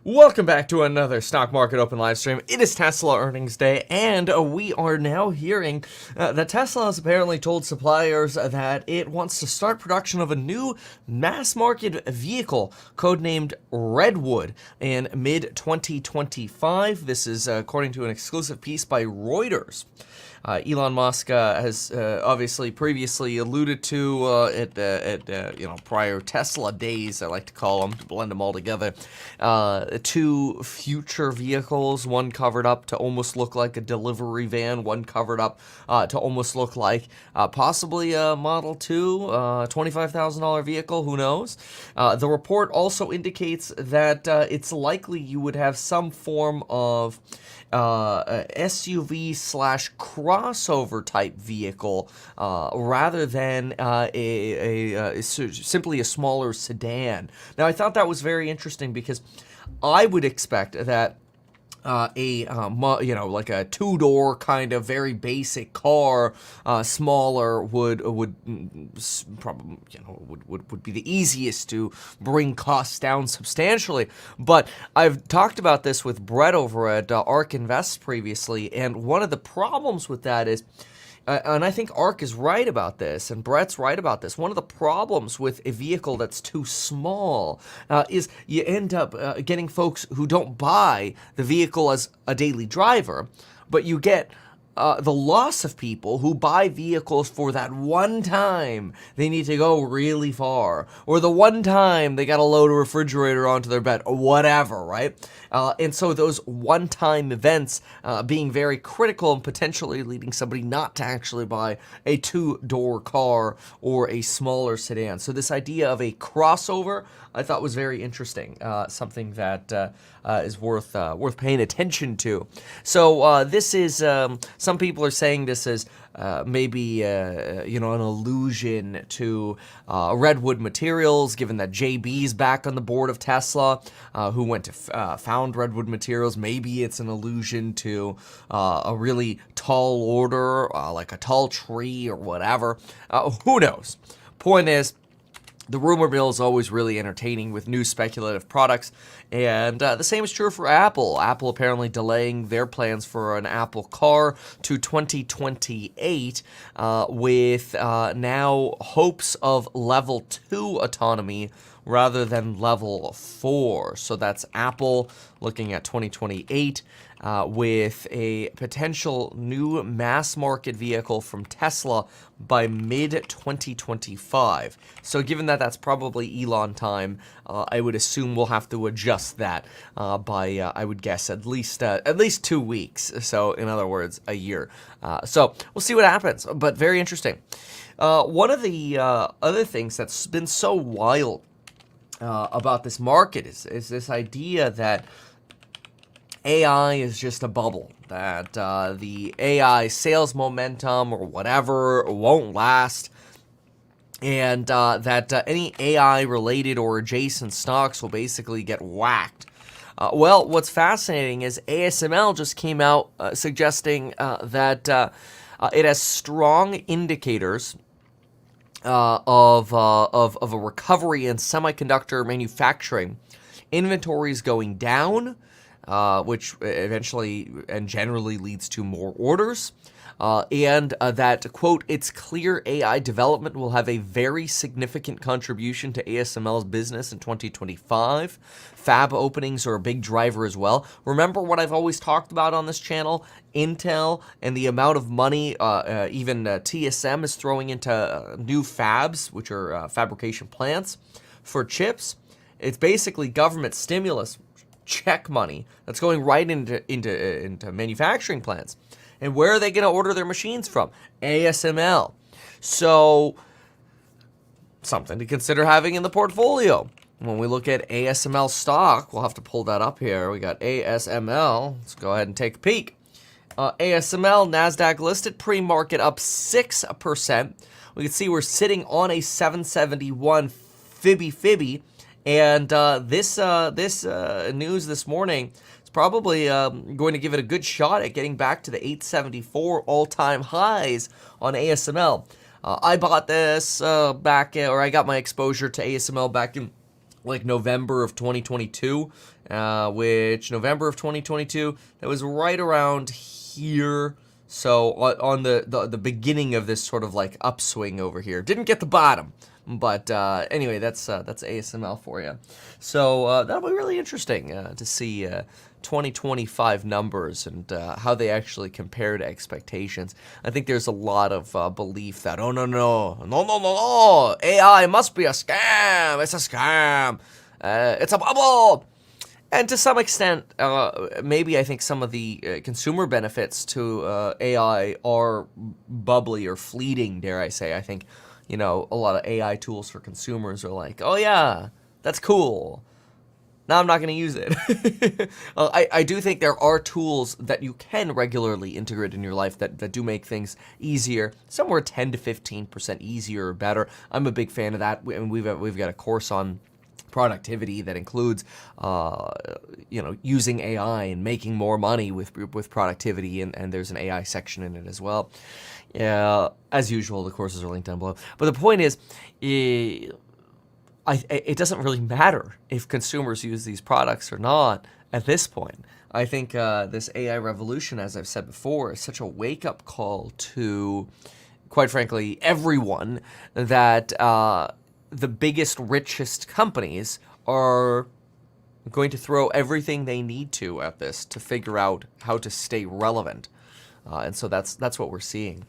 Welcome back to another Stock Market Open live stream. It is Tesla earnings day, and we are now hearing that Tesla has apparently told suppliers that it wants to start production of a new mass market vehicle codenamed Redwood in mid-2025. This is according to an exclusive piece by Reuters. Elon Musk has obviously previously alluded to at prior Tesla days, I like to call them, to blend them all together, two future vehicles, one covered up to almost look like a delivery van, one covered up to almost look like possibly a Model 2, $25,000 vehicle, who knows. The report also indicates that it's likely you would have some form of SUV slash crossover type vehicle rather than simply a smaller sedan. Now, I thought that was very interesting because I would expect that like a two-door kind of very basic car, smaller would probably would be the easiest to bring costs down substantially. But I've talked about this with Brett over at ARK Invest previously, and one of the problems with that is. And I think ARK is right about this, and Brett's right about this. One of the problems with a vehicle that's too small is you end up getting folks who don't buy the vehicle as a daily driver, but you get the loss of people who buy vehicles for that one time they need to go really far, or the one time they got to load a refrigerator onto their bed, or whatever, right? And so those one-time events being very critical and potentially leading somebody not to actually buy a two-door car or a smaller sedan. So this idea of a crossover, I thought was very interesting, something that is worth paying attention to. So this is some people are saying this is maybe an allusion to Redwood Materials, given that JB's back on the board of Tesla, who went to found Redwood Materials. Maybe it's an allusion to a really tall order, like a tall tree or whatever. Who knows? Point is, the rumor mill is always really entertaining with new speculative products, and the same is true for Apple. Apple apparently delaying their plans for an Apple car to 2028 with now hopes of level 2 autonomy rather than level 4. So that's Apple looking at 2028 with a potential new mass market vehicle from Tesla by mid-2025. So given that that's probably Elon time, I would assume we'll have to adjust that by, I would guess, at least 2 weeks. So in other words, a year. So we'll see what happens, but very interesting. One of the other things that's been so wild about this market is this idea that AI is just a bubble, that the AI sales momentum or whatever won't last, and that any AI-related or adjacent stocks will basically get whacked. Well, what's fascinating is ASML just came out suggesting that it has strong indicators of a recovery in semiconductor manufacturing. Inventories going down, which eventually and generally leads to more orders, and that, quote, it's clear AI development will have a very significant contribution to ASML's business in 2025. Fab openings are a big driver as well. Remember what I've always talked about on this channel? Intel and the amount of money even TSM is throwing into new fabs, which are fabrication plants for chips. It's basically government stimulus check money that's going right into manufacturing plants. And where are they going to order their machines from? ASML. So something to consider having in the portfolio. When we look at ASML stock, we'll have to pull that up here. We got ASML. Let's go ahead and take a peek. ASML, NASDAQ listed, pre-market up 6%. We can see we're sitting on a 771 Fibby. And this news this morning is probably going to give it a good shot at getting back to the 874 all-time highs on ASML. I bought this I got my exposure to ASML back in like November of 2022, which November of 2022, that was right around here. So on the beginning of this sort of like upswing over here. Didn't get the bottom. But anyway, that's ASML for you. So that'll be really interesting to see 2025 numbers and how they actually compare to expectations. I think there's a lot of belief that, oh, no, AI must be a scam. It's a scam. It's a bubble. And to some extent, maybe I think some of the consumer benefits to AI are bubbly or fleeting, dare I say. I think, a lot of AI tools for consumers are like, oh yeah, that's cool. Now I'm not going to use it. I do think there are tools that you can regularly integrate in your life that do make things easier, somewhere 10 to 15% easier or better. I'm a big fan of that, and we've got a course on productivity that includes, using AI and making more money with productivity, and there's an AI section in it as well. As usual, the courses are linked down below. But the point is, it doesn't really matter if consumers use these products or not at this point. I think this AI revolution, as I've said before, is such a wake-up call to, quite frankly, everyone that the biggest, richest companies are going to throw everything they need to at this to figure out how to stay relevant. And so that's what we're seeing.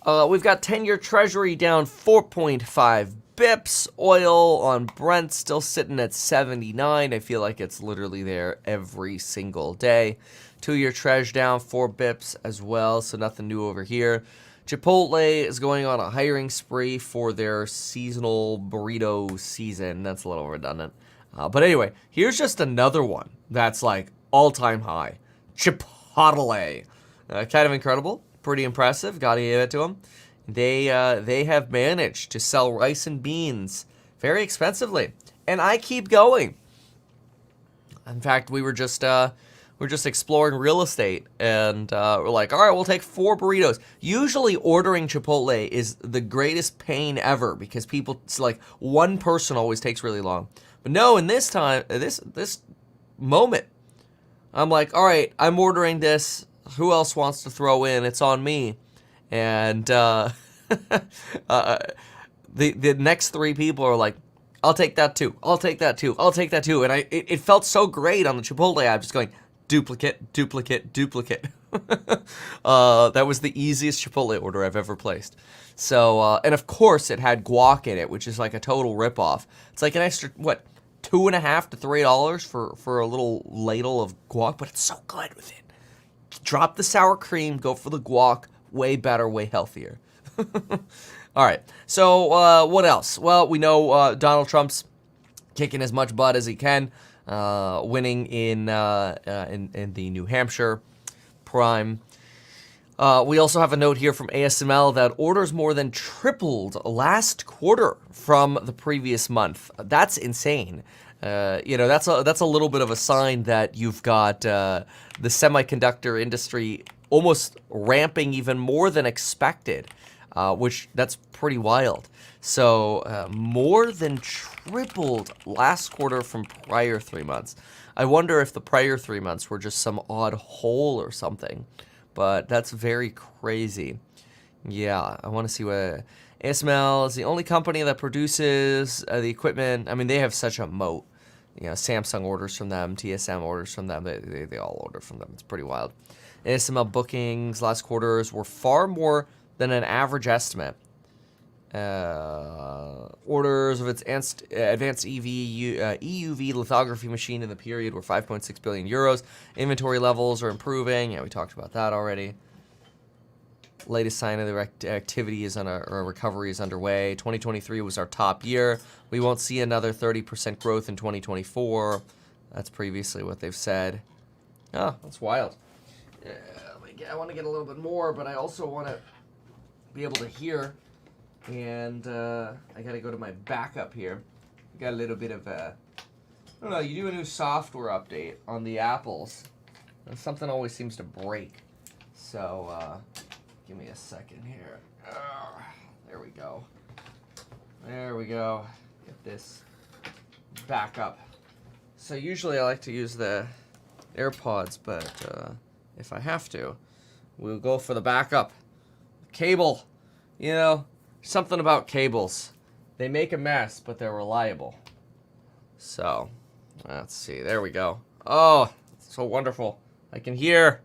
We've got 10-year Treasury down 4.5 bips. Oil on Brent still sitting at 79. I feel like it's literally there every single day. 2-year Treasury down 4 bips as well, so nothing new over here. Chipotle is going on a hiring spree for their seasonal burrito season. That's a little redundant. But anyway, here's just another one that's like all-time high. Chipotle. Kind of incredible. Pretty impressive. Gotta give it to them. They have managed to sell rice and beans very expensively. And I keep going. In fact, we're just exploring real estate, and we're like, all right, we'll take 4 burritos. Usually ordering Chipotle is the greatest pain ever because it's like one person always takes really long. But no, in this moment, I'm like, all right, I'm ordering this. Who else wants to throw in? It's on me. And the next 3 people are like, I'll take that too. I'll take that too. I'll take that too. And it felt so great on the Chipotle app, just going, duplicate, duplicate, duplicate. That was the easiest Chipotle order I've ever placed. So, and of course it had guac in it, which is like a total ripoff. It's like an extra, $2.50 to $3 for a little ladle of guac, but it's so good with it. Drop the sour cream, go for the guac, way better, way healthier. All right, so what else? Well, we know Donald Trump's kicking as much butt as he can, winning in the New Hampshire prime. We also have a note here from ASML that orders more than tripled last quarter from the previous month. That's insane. That's a little bit of a sign that you've got the semiconductor industry almost ramping even more than expected, which that's pretty wild. So more than tripled last quarter from prior 3 months. I wonder if the prior 3 months were just some odd hole or something, but that's very crazy. Yeah, I want to see what ASML is the only company that produces the equipment. I mean, they have such a moat. Samsung orders from them, TSM orders from them. They all order from them. It's pretty wild. ASML bookings last quarters were far more than an average estimate. Orders of its advanced EUV lithography machine in the period were 5.6 billion euros. Inventory levels are improving. Yeah, we talked about that already. Latest sign of the activity is recovery is underway. 2023 was our top year. We won't see another 30% growth in 2024. That's previously what they've said. Oh, that's wild. Yeah, I want to get a little bit more, but I also want to be able to hear. And I got to go to my backup here. I got a little bit of I don't know, you do a new software update on the Apples, and something always seems to break. So, give me a second here. There we go. There we go. Get this backup. So usually I like to use the AirPods, but if I have to, we'll go for the backup. Cable. You know, something about cables. They make a mess, but they're reliable. So, let's see. There we go. Oh, so wonderful. I can hear.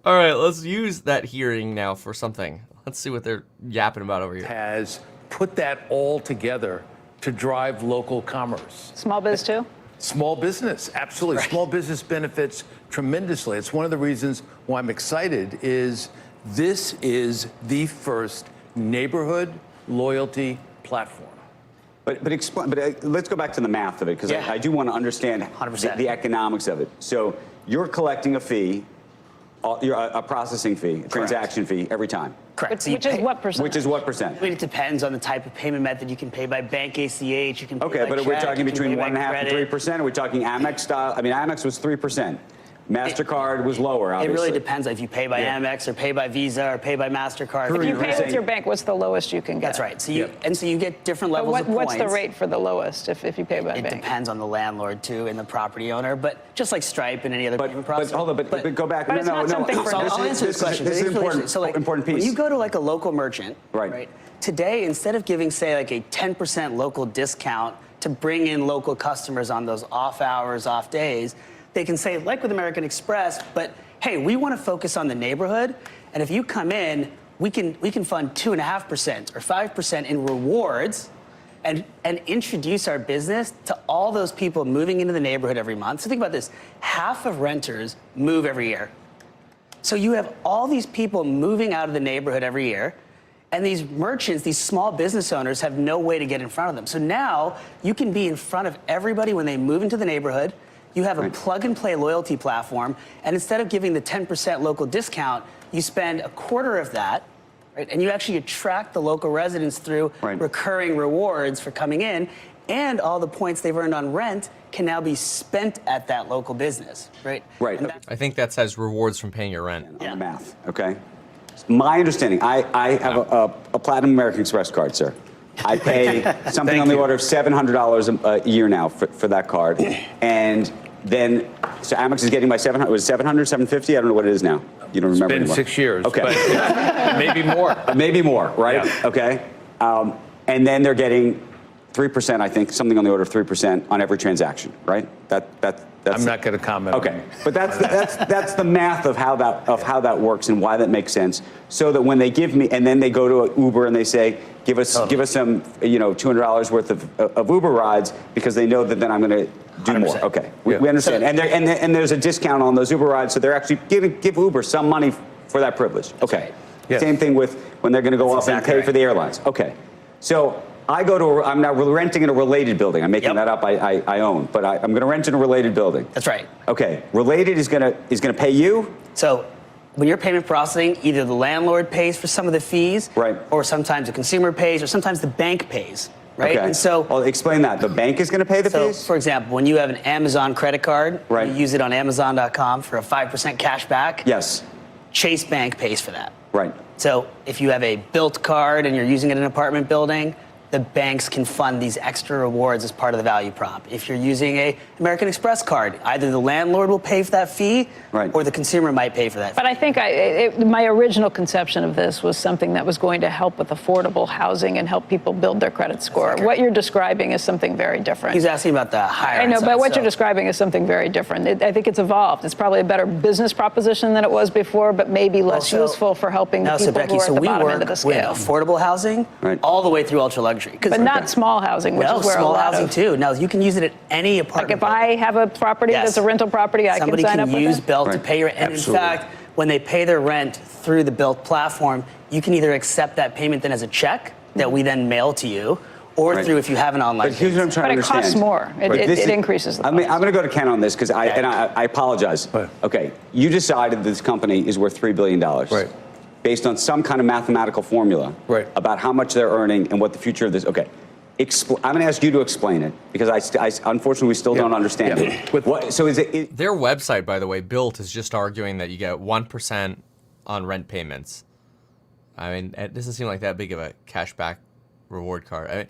All right, let's use that hearing now for something. Let's see what they're yapping about over here. Has put that all together to drive local commerce. Small biz too? Small business, absolutely. Right. Small business benefits tremendously. It's one of the reasons why I'm excited is this is the first neighborhood loyalty platform. But let's go back to the math of it, because I do want to understand the economics of it. So you're collecting a fee, a processing fee, a transaction fee every time. Correct. Which is what percent? Which is what percent? I mean, it depends on the type of payment method. You can pay by bank ACH, you can pay by check. Okay, but are we talking between 1.5% and 3%? Are we talking Amex style? I mean, Amex was 3%. MasterCard was lower, obviously. It really depends if you pay by Amex or pay by Visa or pay by MasterCard. If you pay with your bank, what's the lowest you can get? That's right. So you get different levels of points. What's the rate for the lowest if you pay by bank? It depends on the landlord, too, and the property owner. But just like Stripe and any other payment process. But hold on, but go back. But it's not something for I'll answer this question. This is an important piece. When you go to like a local merchant, right? Today, instead of giving, say, like a 10% local discount to bring in local customers on those off hours, off days, they can say, like with American Express, but hey, we want to focus on the neighborhood, and if you come in, we can fund 2.5% or 5% in rewards, and introduce our business to all those people moving into the neighborhood every month. So think about this: half of renters move every year. So you have all these people moving out of the neighborhood every year, and these merchants, these small business owners, have no way to get in front of them. So now you can be in front of everybody when they move into the neighborhood. You have a plug-and-play loyalty platform, and instead of giving the 10% local discount, you spend a quarter of that, right? And you actually attract the local residents through recurring rewards for coming in, and all the points they've earned on rent can now be spent at that local business, right? Right. I think that says rewards from paying your rent. On the math, okay? My understanding, I have a Platinum American Express card, sir. I pay something on the order of $700 a year now for that card. And then, so Amex is getting my 700, was it 700, 750? I don't know what it is now. You don't remember anymore. It's been 6 years. Okay. But maybe more. Maybe more, right? Yeah. Okay. And then they're getting 3%, I think, something on the order of 3% on every transaction, right? That's I'm not going to comment. Okay, but that's the math of how that works and why that makes sense. So that when they give me, and then they go to Uber and they say, give us some, $200 worth of Uber rides, because they know that then I'm going to do 100%. More. Okay, we understand. And there's a discount on those Uber rides, so they're actually give Uber some money for that privilege. Okay. Yes. Same thing with when they're going to go off and pay for the airlines. Okay, so I'm now renting in a related building. I'm making that up. I own, but I'm going to rent in a related building. That's right. Okay, related is going to pay you. So when you're payment processing, either the landlord pays for some of the fees, right, or sometimes the consumer pays, or sometimes the bank pays, right? Okay. And so, well, explain that. The bank is going to pay the fees. So, for example, when you have an Amazon credit card, right, you use it on Amazon.com for a 5% cash back. Yes. Chase Bank pays for that. Right. So if you have a built card and you're using it in an apartment building, the banks can fund these extra rewards as part of the value prop. If you're using a American Express card, either the landlord will pay for that fee, or the consumer might pay for that fee. But I think my original conception of this was something that was going to help with affordable housing and help people build their credit score. What you're describing is something very different. He's asking about the higher I know, but what you're describing is something very different. I think it's evolved. It's probably a better business proposition than it was before, but maybe less useful for helping the people who are at the bottom end of the scale. With affordable housing all the way through ultra luxury. But not small housing, which is where small a lot housing of, too. Now you can use it at any apartment. Like if I have a property that's a rental property, I can sign up with it. Somebody can use Bilt to pay your rent. And in fact, when they pay their rent through the Bilt platform, you can either accept that payment then as a check that we then mail to you, or through if you have an online. But here's what I'm trying to understand. But it costs more. It increases the cost. I'm going to go to Ken on this because I apologize. Okay, you decided this company is worth $3 billion. Right. Based on some kind of mathematical formula about how much they're earning and what the future of this. Okay. I'm going to ask you to explain it because I unfortunately we still don't understand it. So is it their website, by the way, Bilt is just arguing that you get 1% on rent payments. I mean, it doesn't seem like that big of a cashback reward card.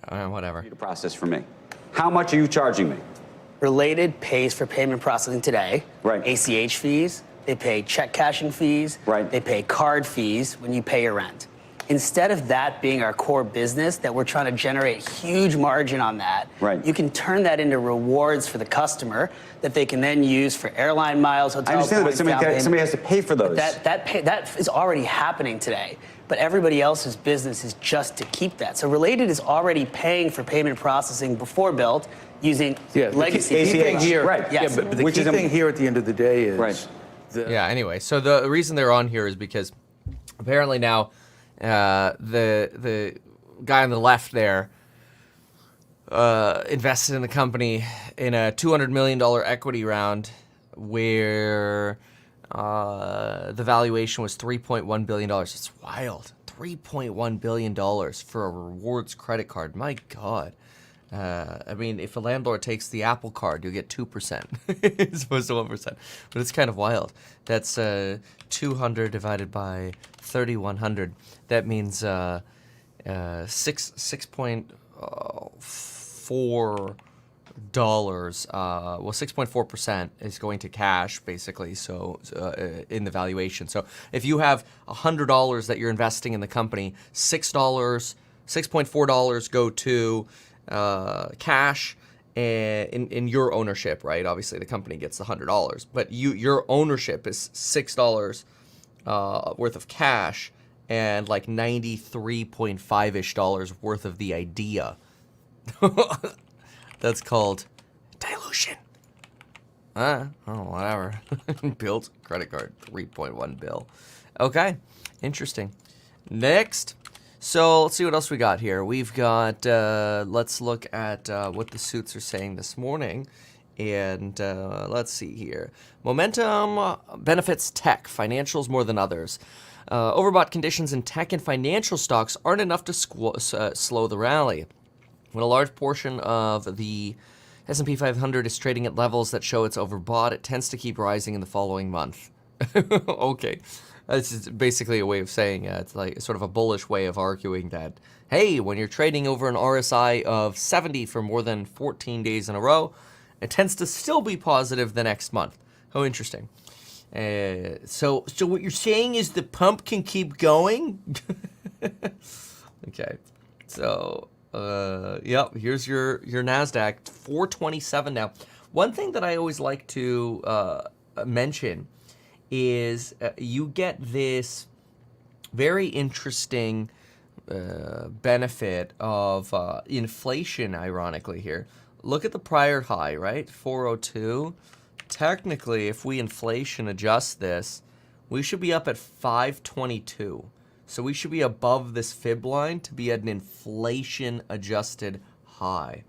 I mean, whatever. process for me. How much are you charging me? Related pays for payment processing today. Right. ACH fees. They pay check cashing fees. Right. They pay card fees when you pay your rent. Instead of that being our core business, that we're trying to generate huge margin on that, right. you can turn that into rewards for the customer that they can then use for airline miles, hotel I understand, points, but somebody has to pay for those. That is already happening today. But everybody else's business is just to keep that. So Related is already paying for payment processing before built using legacy. The key thing here, right? Yes. Yeah, but the key thing here at the end of the day is, right. Yeah. Anyway, so the reason they're on here is because apparently now the guy on the left there invested in the company in a $200 million equity round where the valuation was $3.1 billion. It's wild. $3.1 billion for a rewards credit card. My God. I mean, if a landlord takes the Apple card, you'll get 2% as opposed to 1%. But it's kind of wild. That's 200 divided by 3,100. That means $6.4. Well, 6.4% is going to cash, basically. So in the valuation. So if you have $100 that you're investing in the company, $6.4 go to cash in your ownership, right? Obviously, the company gets the $100, but your ownership is $6 worth of cash and like 93.5-ish dollars worth of the idea. That's called dilution. Oh, whatever. Built credit card, 3.1 bill. Okay, interesting. Next. So let's see what else we got here. We've got, let's look at what the suits are saying this morning. And let's see here. Momentum benefits tech, financials more than others. Overbought conditions in tech and financial stocks aren't enough to slow the rally. When a large portion of the S&P 500 is trading at levels that show it's overbought, it tends to keep rising in the following month. Okay. This is basically a way of saying it's like sort of a bullish way of arguing that, hey, when you're trading over an RSI of 70 for more than 14 days in a row, it tends to still be positive the next month. How interesting. So what you're saying is the pump can keep going? Okay. So, yep, here's your NASDAQ, 427 now. One thing that I always like to mention is you get this very interesting benefit of inflation, ironically, here. Look at the prior high, right? 402. Technically, if we inflation adjust this, we should be up at 522. So we should be above this fib line to be at an inflation-adjusted high.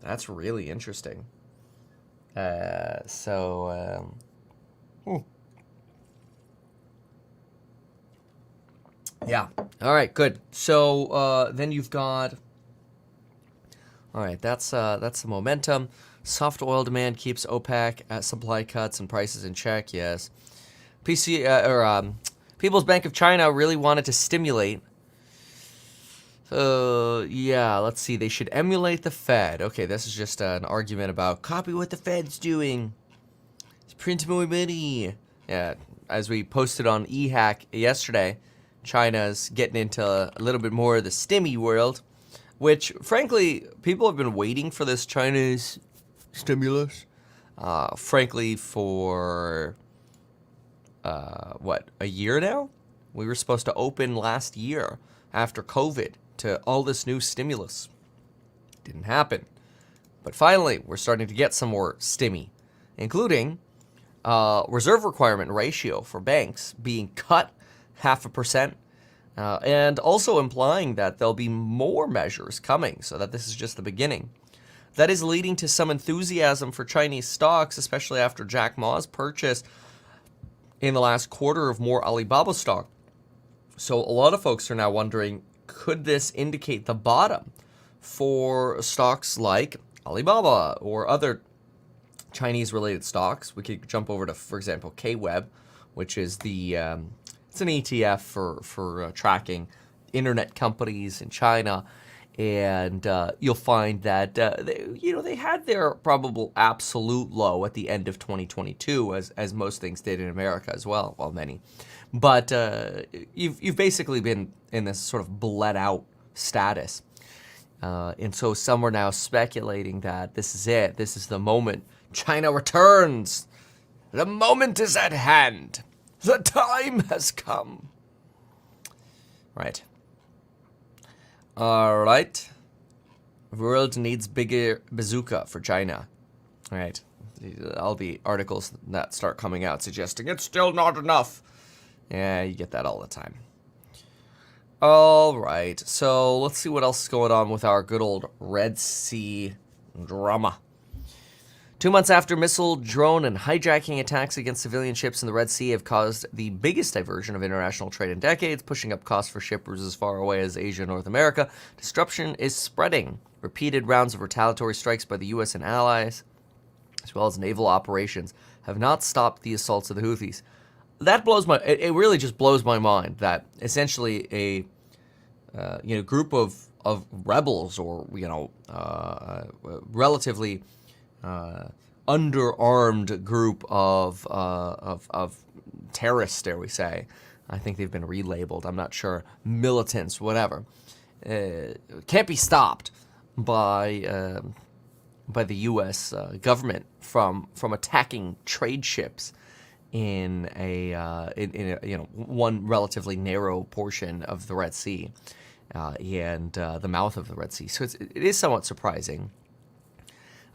That's really interesting. Yeah. All right. Good. So then you've got. All right. That's the momentum. Soft oil demand keeps OPEC at supply cuts and prices in check. Yes. People's Bank of China really wanted to stimulate. Yeah. Let's see. They should emulate the Fed. Okay. This is just an argument about copy what the Fed's doing. Print more money. Yeah. As we posted on eHack yesterday, China's getting into a little bit more of the stimmy world, which, frankly, people have been waiting for this China's stimulus, frankly, for, a year now? We were supposed to open last year after COVID to all this new stimulus. Didn't happen. But finally, we're starting to get some more stimmy, including reserve requirement ratio for banks being cut 0.5%, and also implying that there'll be more measures coming, so that this is just the beginning. That is leading to some enthusiasm for Chinese stocks, especially after Jack Ma's purchase in the last quarter of more Alibaba stock. So a lot of folks are now wondering, could this indicate the bottom for stocks like Alibaba or other Chinese-related stocks? We could jump over to, for example, KWeb, which is the it's an ETF for tracking internet companies in China. And you'll find that they had their probable absolute low at the end of 2022, as most things did in America as well. Well, many, but you've basically been in this sort of bled out status, and so some are now speculating that this is it. This is the moment. China returns. The moment is at hand. The time has come. Right. All right. The world needs bigger bazooka for China. All right. All the articles that start coming out suggesting it's still not enough. Yeah, you get that all the time. All right. So let's see what else is going on with our good old Red Sea drama. 2 months after missile, drone, and hijacking attacks against civilian ships in the Red Sea have caused the biggest diversion of international trade in decades, pushing up costs for shippers as far away as Asia and North America. Disruption is spreading. Repeated rounds of retaliatory strikes by the U.S. and allies, as well as naval operations, have not stopped the assaults of the Houthis. That blows my. It really just blows my mind that essentially a group of rebels or relatively underarmed group of terrorists, dare we say. I think they've been relabeled. I'm not sure. Militants, whatever. Can't be stopped by the U.S. Government from attacking trade ships in one relatively narrow portion of the Red Sea and the mouth of the Red Sea. So it is somewhat surprising.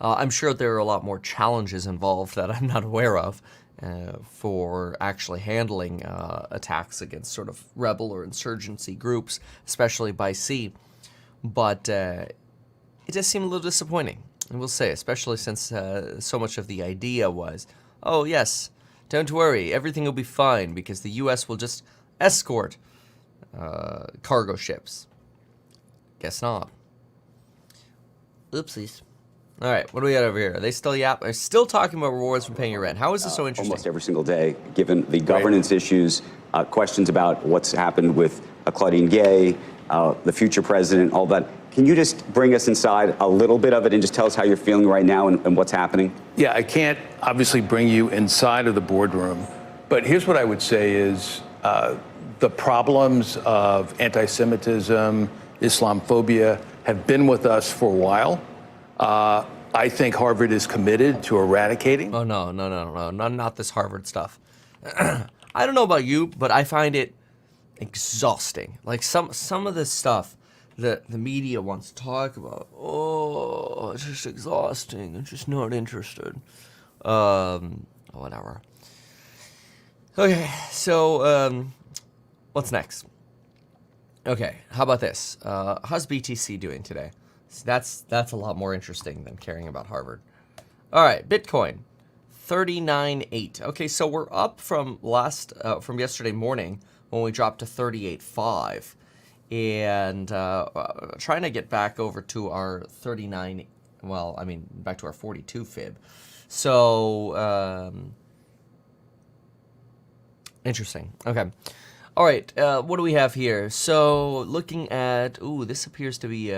I'm sure there are a lot more challenges involved that I'm not aware of for actually handling attacks against sort of rebel or insurgency groups, especially by sea. But it does seem a little disappointing, I will say, especially since so much of the idea was, oh yes, don't worry, everything will be fine because the U.S. will just escort cargo ships. Guess not. Oopsies. All right, what do we got over here? Are they still Are still talking about rewards from paying your rent? How is this so interesting? Almost every single day, given the governance issues, questions about what's happened with Claudine Gay, the future president, all that. Can you just bring us inside a little bit of it and just tell us how you're feeling right now and what's happening? Yeah, I can't obviously bring you inside of the boardroom, but here's what I would say is the problems of anti-Semitism, Islamophobia have been with us for a while. I think Harvard is committed to eradicating. Oh, no, not this Harvard stuff. I don't know about you, but I find it exhausting. Like some of the stuff that the media wants to talk about. Oh, it's just exhausting. I'm just not interested. Whatever. Okay, so what's next? Okay, how about this? How's BTC doing today? So that's a lot more interesting than caring about Harvard. All right, Bitcoin, 39.8. Okay, so we're up from yesterday morning when we dropped to 38.5, and trying to get back over to our 39. Well, I mean, back to our 42 fib. So interesting. Okay. All right. What do we have here? So looking at this appears to be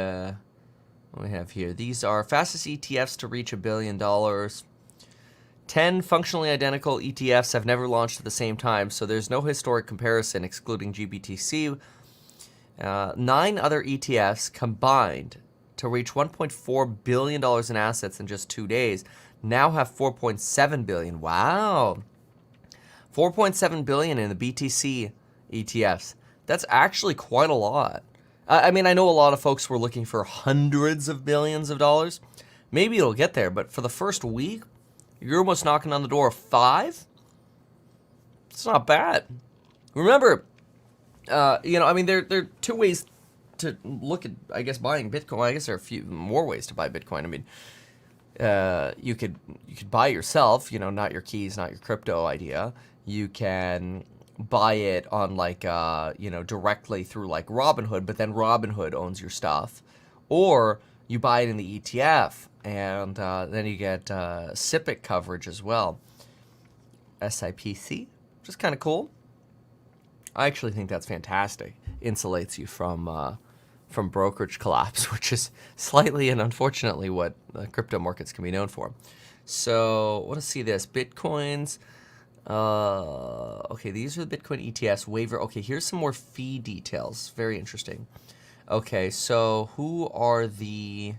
what we have here. These are fastest ETFs to reach $1 billion. 10 functionally identical ETFs have never launched at the same time, so there's no historic comparison excluding GBTC. 9 other ETFs combined to reach $1.4 billion in assets in just 2 days now have $4.7 billion. Wow. $4.7 billion in the BTC ETFs. That's actually quite a lot. I mean, I know a lot of folks were looking for hundreds of billions of dollars. Maybe it'll get there, but for the first week, you're almost knocking on the door of 5? It's not bad. Remember, I mean, there are 2 ways to look at, I guess, buying Bitcoin. I guess there are a few more ways to buy Bitcoin. I mean, you could buy it yourself, not your keys, not your crypto idea. You can buy it on directly through like Robinhood, but then Robinhood owns your stuff. Or you buy it in the ETF, and then you get SIPC coverage as well. SIPC, which is kind of cool. I actually think that's fantastic. Insulates you from from brokerage collapse, which is slightly and unfortunately what crypto markets can be known for. So, let's see this. Bitcoins. Okay, these are the Bitcoin ETFs. Waiver. Okay, here's some more fee details. Very interesting. Okay, so who are the...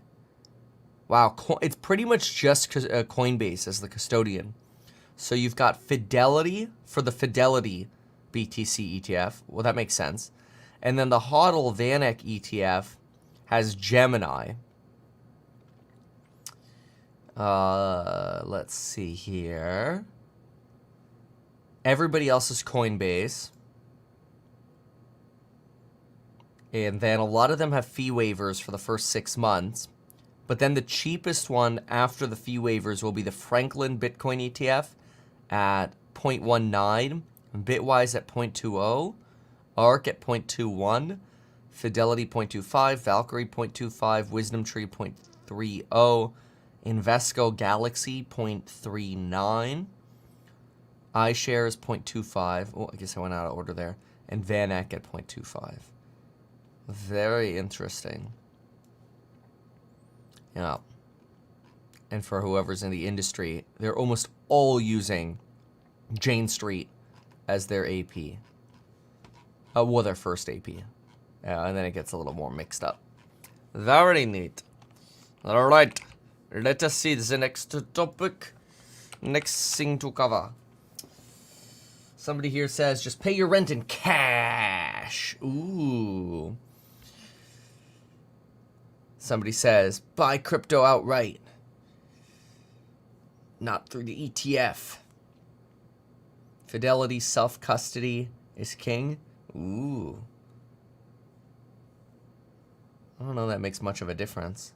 Wow, it's pretty much just Coinbase as the custodian. So you've got Fidelity for the Fidelity BTC ETF. Well, that makes sense. And then the HODL VanEck ETF has Gemini. Let's see here. Everybody else is Coinbase. And then a lot of them have fee waivers for the first 6 months. But then the cheapest one after the fee waivers will be the Franklin Bitcoin ETF at 0.19, Bitwise at 0.20, ARK at 0.21, Fidelity 0.25, Valkyrie 0.25, Wisdom Tree 0.30, Invesco Galaxy 0.39, iShares 0.25. Oh, I guess I went out of order there. And VanEck at 0.25. Very interesting. Yeah. And for whoever's in the industry, they're almost all using Jane Street as their AP. Well, their first AP. And then it gets a little more mixed up. Very neat. All right. Let us see the next topic. Next thing to cover. Somebody here says, just pay your rent in cash. Ooh. Somebody says, buy crypto outright. Not through the ETF. Fidelity self-custody is king. Ooh. I don't know that makes much of a difference.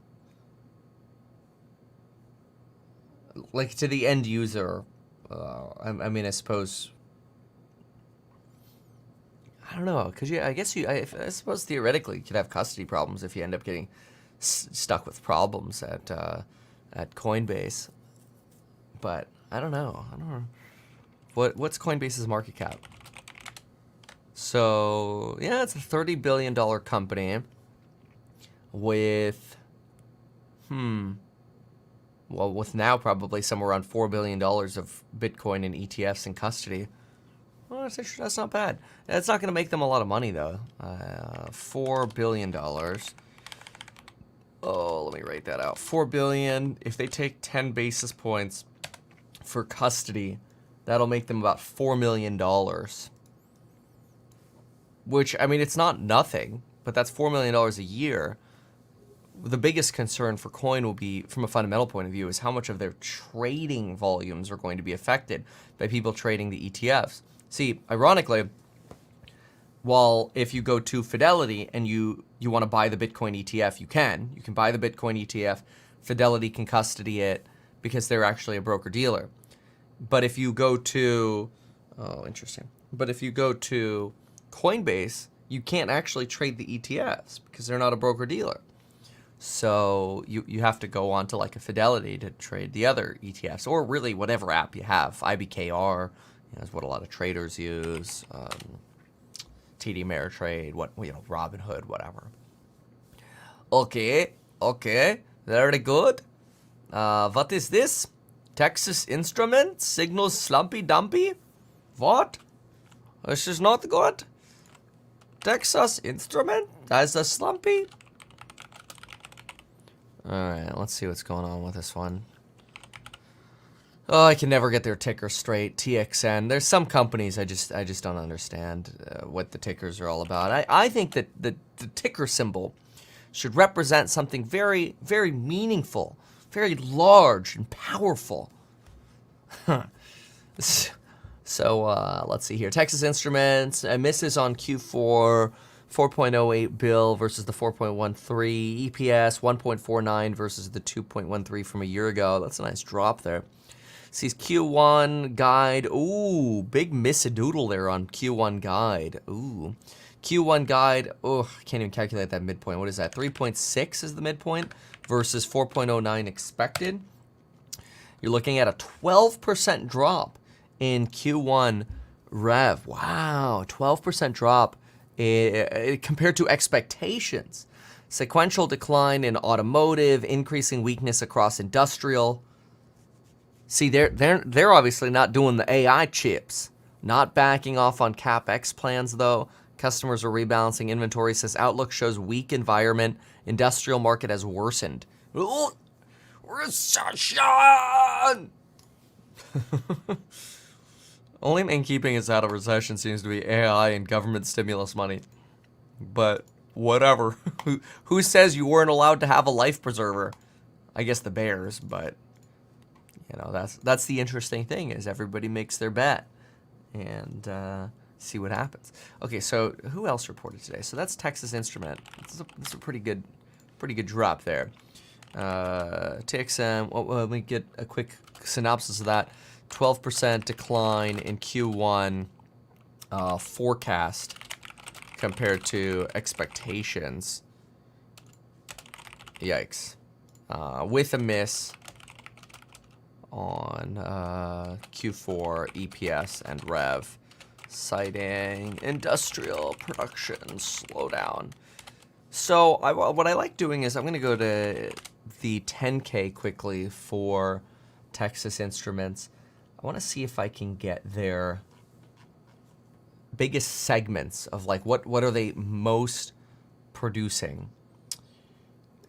Like, to the end user, I mean, I suppose... I don't know, because I suppose theoretically you could have custody problems if you end up getting stuck with problems at Coinbase. But I don't know. What's Coinbase's market cap? So yeah, it's a $30 billion company with with now probably somewhere around $4 billion of Bitcoin and ETFs in custody. Well, that's not bad. It's not going to make them a lot of money, though. $4 billion. Oh, let me write that out. $4 billion. If they take 10 basis points for custody, that'll make them about $4 million. Which, I mean, it's not nothing, but that's $4 million a year. The biggest concern for Coin will be, from a fundamental point of view, is how much of their trading volumes are going to be affected by people trading the ETFs. See, ironically, while if you go to Fidelity and you want to buy the Bitcoin ETF, you can buy the Bitcoin ETF. Fidelity can custody it because they're actually a broker-dealer. But if you go to, But if you go to Coinbase, you can't actually trade the ETFs because they're not a broker-dealer. So you have to go on to like a Fidelity to trade the other ETFs, or really whatever app you have. IBKR is what a lot of traders use. TD Ameritrade, Robinhood, whatever. Okay, very good. What is this? Texas Instruments signals slumpy dumpy? What? This is not good. Texas Instrument has a slumpy. Alright, let's see what's going on with this one. Oh, I can never get their ticker straight. TXN. There's some companies I just don't understand what the tickers are all about. I think that the ticker symbol should represent something very, very meaningful, very large and powerful. So let's see here. Texas Instruments misses on Q4. 4.08 bill versus the 4.13. EPS 1.49 versus the 2.13 from a year ago. That's a nice drop there. Sees Q1 guide. Ooh, big miss-a-doodle there on Q1 guide. Ooh. Q1 guide. Oh, I can't even calculate that midpoint. What is that? 3.6 is the midpoint versus 4.09 expected. You're looking at a 12% drop in Q1 rev. Wow, 12% drop compared to expectations. Sequential decline in automotive, increasing weakness across industrial. See, they're obviously not doing the AI chips. Not backing off on CapEx plans, though. Customers are rebalancing inventory. Says outlook shows weak environment. Industrial market has worsened. Ooh, recession! Only thing keeping us out of recession seems to be AI and government stimulus money. But whatever. Who says you weren't allowed to have a life preserver? I guess the bears, but you know, that's the interesting thing is everybody makes their bet and see what happens. Okay, so who else reported today? So that's Texas Instrument. This is a pretty good drop there. TXM. Well, let me get a quick synopsis of that. 12% decline in Q1 forecast compared to expectations. Yikes. With a miss on Q4 EPS and rev, citing industrial production slowdown. So what I like doing is I'm going to go to the 10K quickly for Texas Instruments. I want to see if I can get their biggest segments of like what are they most producing.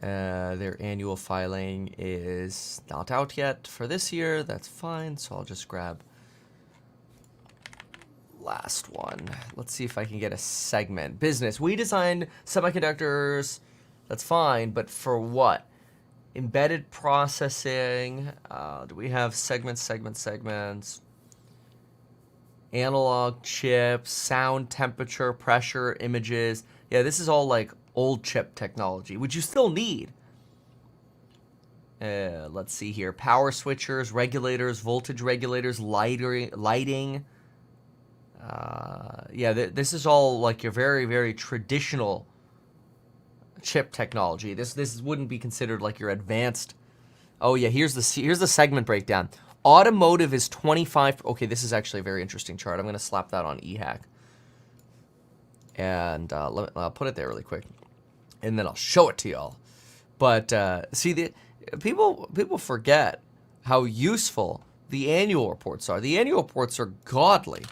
Their annual filing is not out yet for this year. That's fine. So I'll just grab last one. Let's see if I can get a segment. Business. We designed semiconductors. That's fine. But for what? Embedded processing. Do we have segments? Analog chips, sound, temperature, pressure, images. Yeah, this is all like old chip technology, which you still need. Let's see here. Power switchers, regulators, voltage regulators, lighting. Yeah, this is all like your very, very traditional chip technology. This wouldn't be considered like your advanced. Oh yeah, here's the segment breakdown. Automotive is 25. Okay, this is actually a very interesting chart. I'm going to slap that on eHack. And I'll put it there really quick. And then I'll show it to y'all. But see, people forget how useful the annual reports are. The annual reports are godly.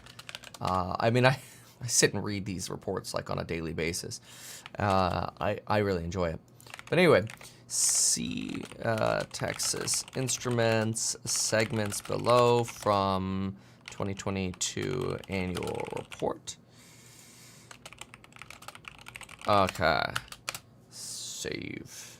I mean, I sit and read these reports like on a daily basis. I really enjoy it. But anyway, see Texas Instruments segments below from 2022 annual report. Okay. Save.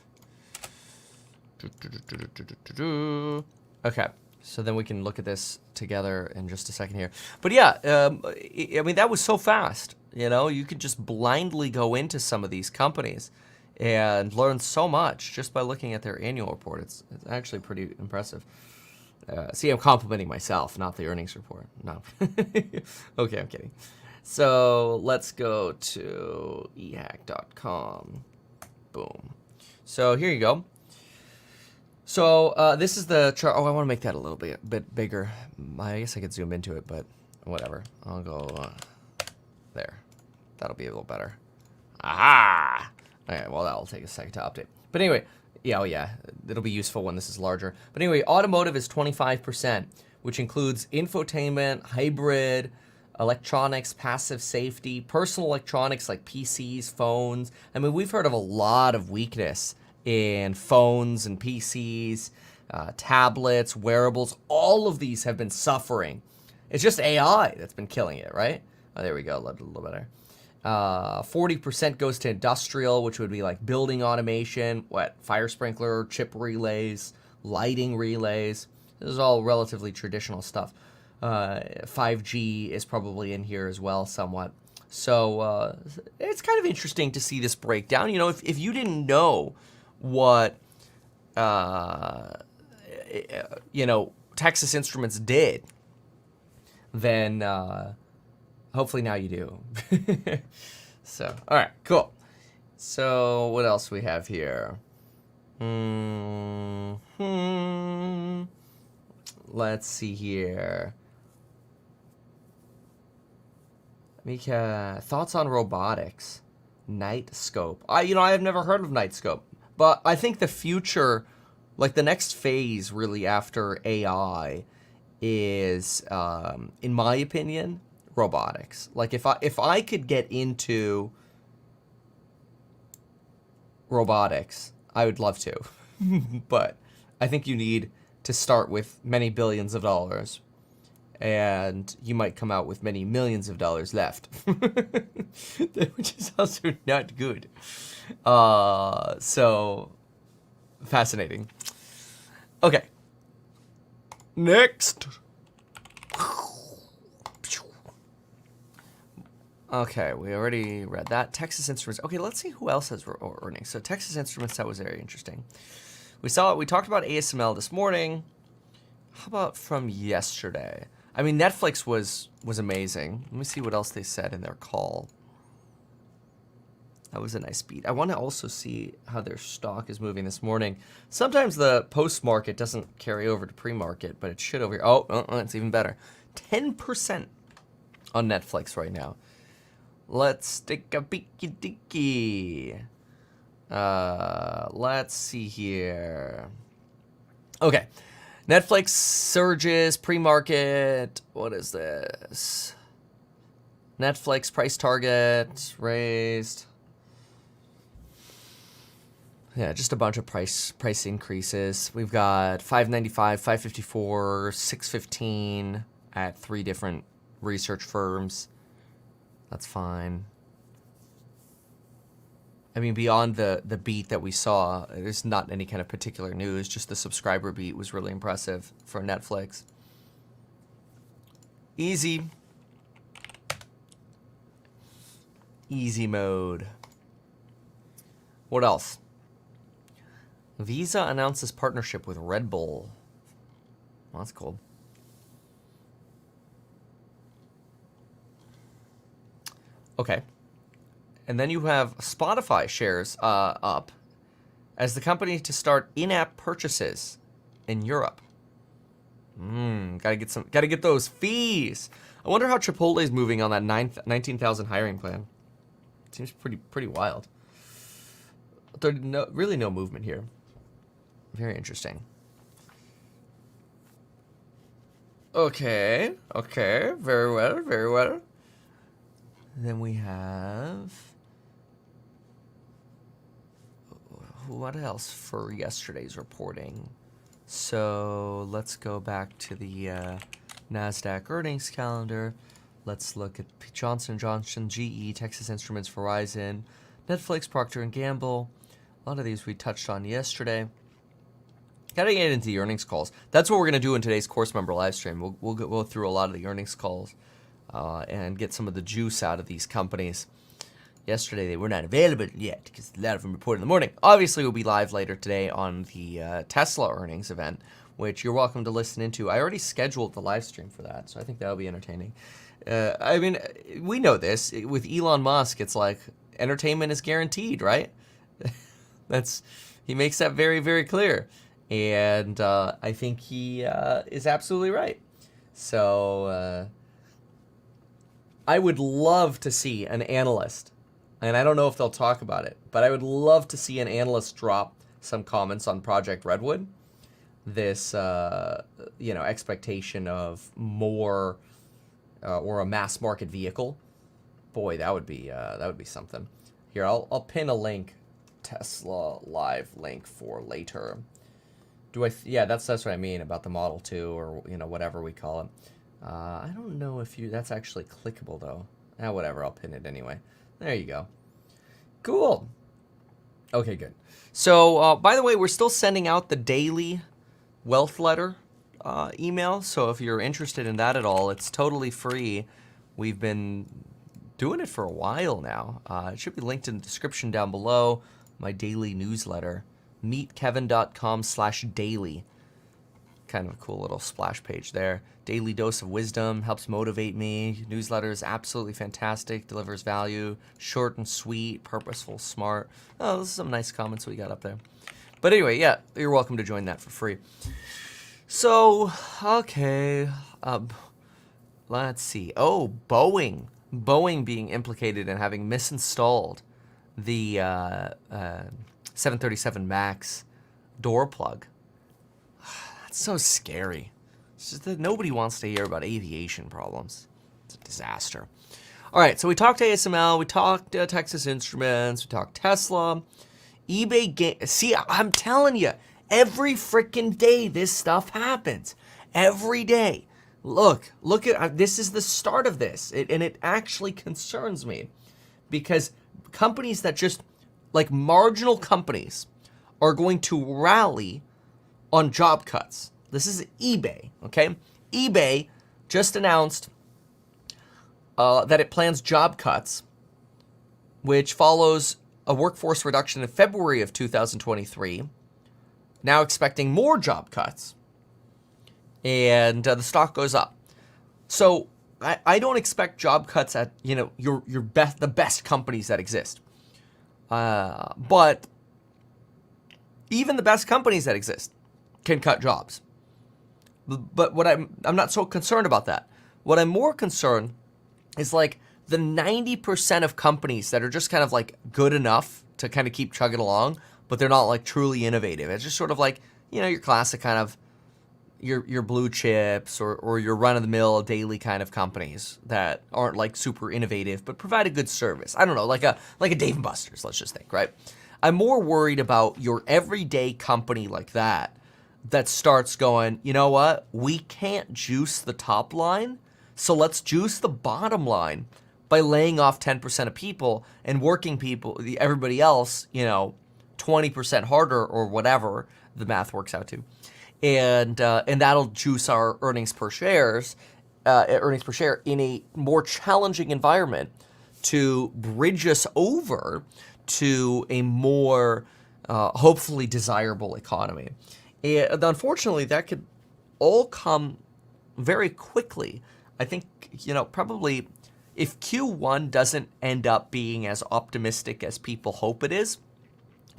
Okay. So then we can look at this together in just a second here. But yeah, I mean, that was so fast. You know, you could just blindly go into some of these companies and learn so much just by looking at their annual report. It's actually pretty impressive. See, I'm complimenting myself, not the earnings report. No. Okay, I'm kidding. So let's go to ehack.com. Boom. So here you go. So this is the chart. Oh, I want to make that a little bit bigger. I guess I could zoom into it, but whatever. I'll go there. That'll be a little better. Aha! Okay, well, that'll take a second to update. But anyway, yeah, oh yeah, it'll be useful when this is larger. But anyway, automotive is 25%, which includes infotainment, hybrid, electronics, passive safety, personal electronics like PCs, phones. I mean, we've heard of a lot of weakness in phones and PCs, tablets, wearables. All of these have been suffering. It's just AI that's been killing it, right? Oh, there we go, a little better. 40% goes to industrial, which would be like building automation, fire sprinkler, chip relays, lighting relays. This is all relatively traditional stuff. 5G is probably in here as well somewhat. So it's kind of interesting to see this breakdown. You know, if you didn't know what, you know, Texas Instruments did, then hopefully now you do. So, all right, cool. So what else we have here? Let's see here. Mika, thoughts on robotics? Nightscope. I have never heard of Nightscope, but I think the future, like the next phase really after AI is, in my opinion, robotics. Like if I could get into robotics, I would love to. But I think you need to start with many billions of dollars, and you might come out with many millions of dollars left, which is also not good. So fascinating. Okay. Next. Okay, we already read that. Texas Instruments. Okay, let's see who else has earnings. So Texas Instruments, that was very interesting. We talked about ASML this morning. How about from yesterday? I mean, Netflix was amazing. Let me see what else they said in their call. That was a nice beat. I want to also see how their stock is moving this morning. Sometimes the post-market doesn't carry over to pre-market, but it should over here. Oh, it's even better. 10% on Netflix right now. Let's take a peeky deeky. Let's see here. Okay. Netflix surges pre-market. What is this? Netflix price target raised. Yeah, just a bunch of price increases. We've got $5.95, $5.54, $6.15 at 3 different research firms. That's fine. I mean, beyond the beat that we saw, there's not any kind of particular news. Just the subscriber beat was really impressive for Netflix. Easy. Easy mode. What else? Visa announces partnership with Red Bull. Well, that's cool. Okay. And then you have Spotify shares up as the company to start in-app purchases in Europe. Gotta get those fees. I wonder how Chipotle is moving on that 19,000 hiring plan. Seems pretty wild. There's really no movement here. Very interesting. Okay, very well. Then we have, what else for yesterday's reporting? So let's go back to the NASDAQ earnings calendar. Let's look at Johnson & Johnson, GE, Texas Instruments, Verizon, Netflix, Procter & Gamble. A lot of these we touched on yesterday. Gotta get into the earnings calls. That's what we're gonna do in today's course member live stream. We'll go through a lot of the earnings calls and get some of the juice out of these companies. Yesterday they were not available yet because a lot of them reported in the morning. Obviously, we'll be live later today on the Tesla earnings event, which you're welcome to listen into. I already scheduled the live stream for that, so I think that'll be entertaining. I mean, we know this. With Elon Musk, it's like entertainment is guaranteed, right? He makes that very, very clear. And I think he is absolutely right. So I would love to see an analyst, and I don't know if they'll talk about it, but I would love to see an analyst drop some comments on Project Redwood. This, expectation of more or a mass market vehicle. Boy, that would be something. Here, I'll pin a link, Tesla live link for later. Yeah, that's what I mean about the Model 2 or whatever we call it. I don't know if that's actually clickable though. Whatever, I'll pin it anyway. There you go. Cool. Okay, good. So, by the way, we're still sending out the daily wealth letter email. So if you're interested in that at all, it's totally free. We've been doing it for a while now. It should be linked in the description down below. My daily newsletter. meetkevin.com/daily. Kind of a cool little splash page there. Daily dose of wisdom, helps motivate me. Newsletter is absolutely fantastic, delivers value, short and sweet, purposeful, smart. Oh, those are some nice comments we got up there. But anyway, yeah, you're welcome to join that for free. So, okay, let's see. Oh, Boeing being implicated in having misinstalled the 737 MAX door plug. That's so scary. It's just that nobody wants to hear about aviation problems. It's a disaster. All right, so we talked ASML, we talked Texas Instruments, we talked Tesla, eBay. See, I'm telling you, every freaking day this stuff happens. Every day. Look at this is the start of this, and it actually concerns me because companies that just like marginal companies are going to rally on job cuts. This is eBay, okay? eBay just announced that it plans job cuts, which follows a workforce reduction in February of 2023, now expecting more job cuts, and the stock goes up. So I don't expect job cuts at your the best companies that exist, but even the best companies that exist can cut jobs. But what I'm not so concerned about that. What I'm more concerned is like the 90% of companies that are just kind of like good enough to kind of keep chugging along, but they're not like truly innovative. It's just sort of like, your classic kind of your blue chips or your run-of-the-mill daily kind of companies that aren't like super innovative but provide a good service. I don't know, like a Dave & Buster's, let's just think, right? I'm more worried about your everyday company like that starts going, you know what? We can't juice the top line, so let's juice the bottom line by laying off 10% of people and working people, everybody else, 20% harder or whatever the math works out to. And that'll juice our earnings per share in a more challenging environment to bridge us over to a more hopefully desirable economy. And unfortunately, that could all come very quickly. I think, probably if Q1 doesn't end up being as optimistic as people hope it is,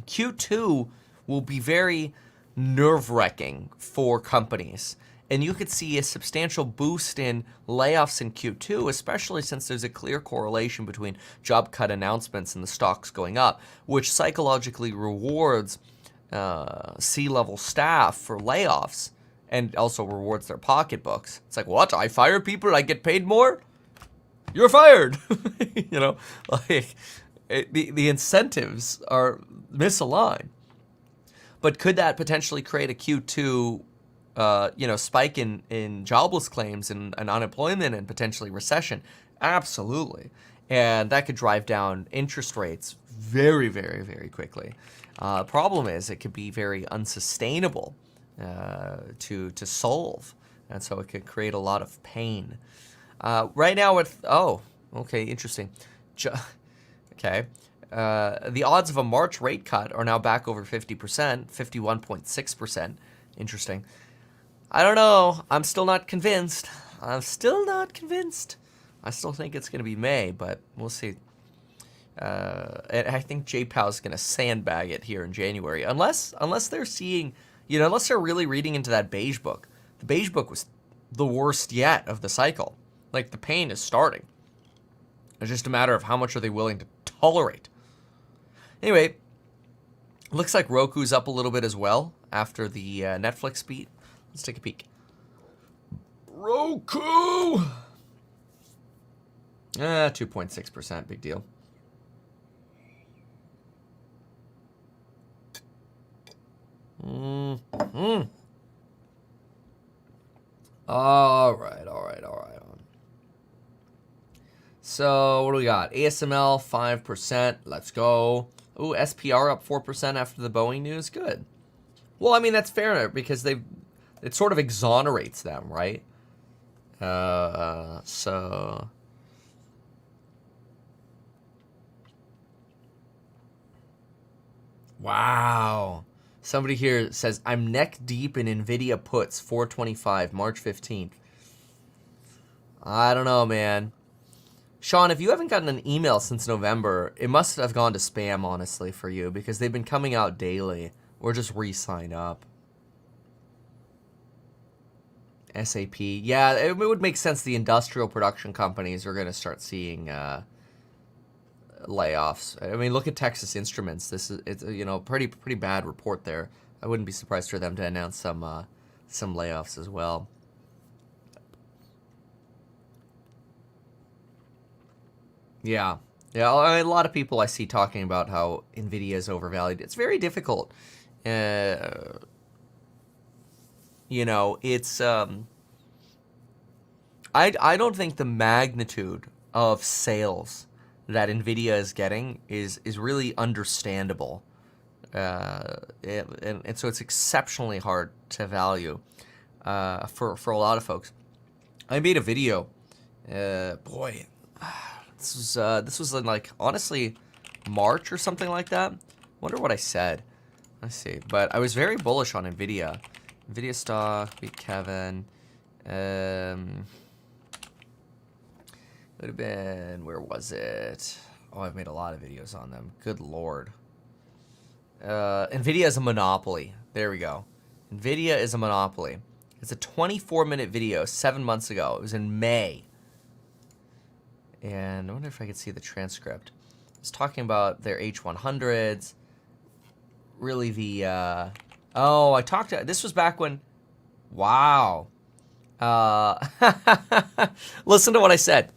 Q2 will be very nerve-wracking for companies. And you could see a substantial boost in layoffs in Q2, especially since there's a clear correlation between job cut announcements and the stocks going up, which psychologically rewards C-level staff for layoffs and also rewards their pocketbooks. It's like, what? I fire people, I get paid more? You're fired. The incentives are misaligned. But could that potentially create a Q2 spike in jobless claims and unemployment and potentially recession? Absolutely. And that could drive down interest rates very, very, very quickly. Problem is it could be very unsustainable to solve. And so it could create a lot of pain. Right now okay, interesting. Okay. The odds of a March rate cut are now back over 50%, 51.6%. Interesting. I don't know. I'm still not convinced. I still think it's going to be May, but we'll see. And I think J-Pow's going to sandbag it here in January, unless they're seeing, unless they're really reading into that beige book. The beige book was the worst yet of the cycle. Like, the pain is starting. It's just a matter of how much are they willing to tolerate. Anyway, looks like Roku's up a little bit as well after the Netflix beat. Let's take a peek. Roku! 2.6%, big deal. All right. So what do we got? ASML 5%. Let's go. Ooh, SPR up 4% after the Boeing news. Good. Well, I mean, that's fair because it sort of exonerates them, right? So wow. Somebody here says, I'm neck deep in Nvidia puts 425, March 15th. I don't know, man. Sean, if you haven't gotten an email since November, it must have gone to spam, honestly, for you, because they've been coming out daily. Or just re-sign up. SAP. Yeah, it would make sense the industrial production companies are going to start seeing layoffs. I mean, look at Texas Instruments. It's pretty bad report there. I wouldn't be surprised for them to announce some layoffs as well. Yeah. Yeah, a lot of people I see talking about how Nvidia is overvalued. It's very difficult. It's I don't think the magnitude of sales that Nvidia is getting is really understandable. And so it's exceptionally hard to value for a lot of folks. I made a video. This was in, like, honestly, March or something like that. Wonder what I said. Let's see. But I was very bullish on Nvidia. Nvidia stock, beat Kevin. Would have been, where was it? Oh, I've made a lot of videos on them. Good Lord. Nvidia is a monopoly. There we go. Nvidia is a monopoly. It's a 24-minute video 7 months ago. It was in May. And I wonder if I could see the transcript. It's talking about their H100s. Really the, this was back when, wow. Listen to what I said.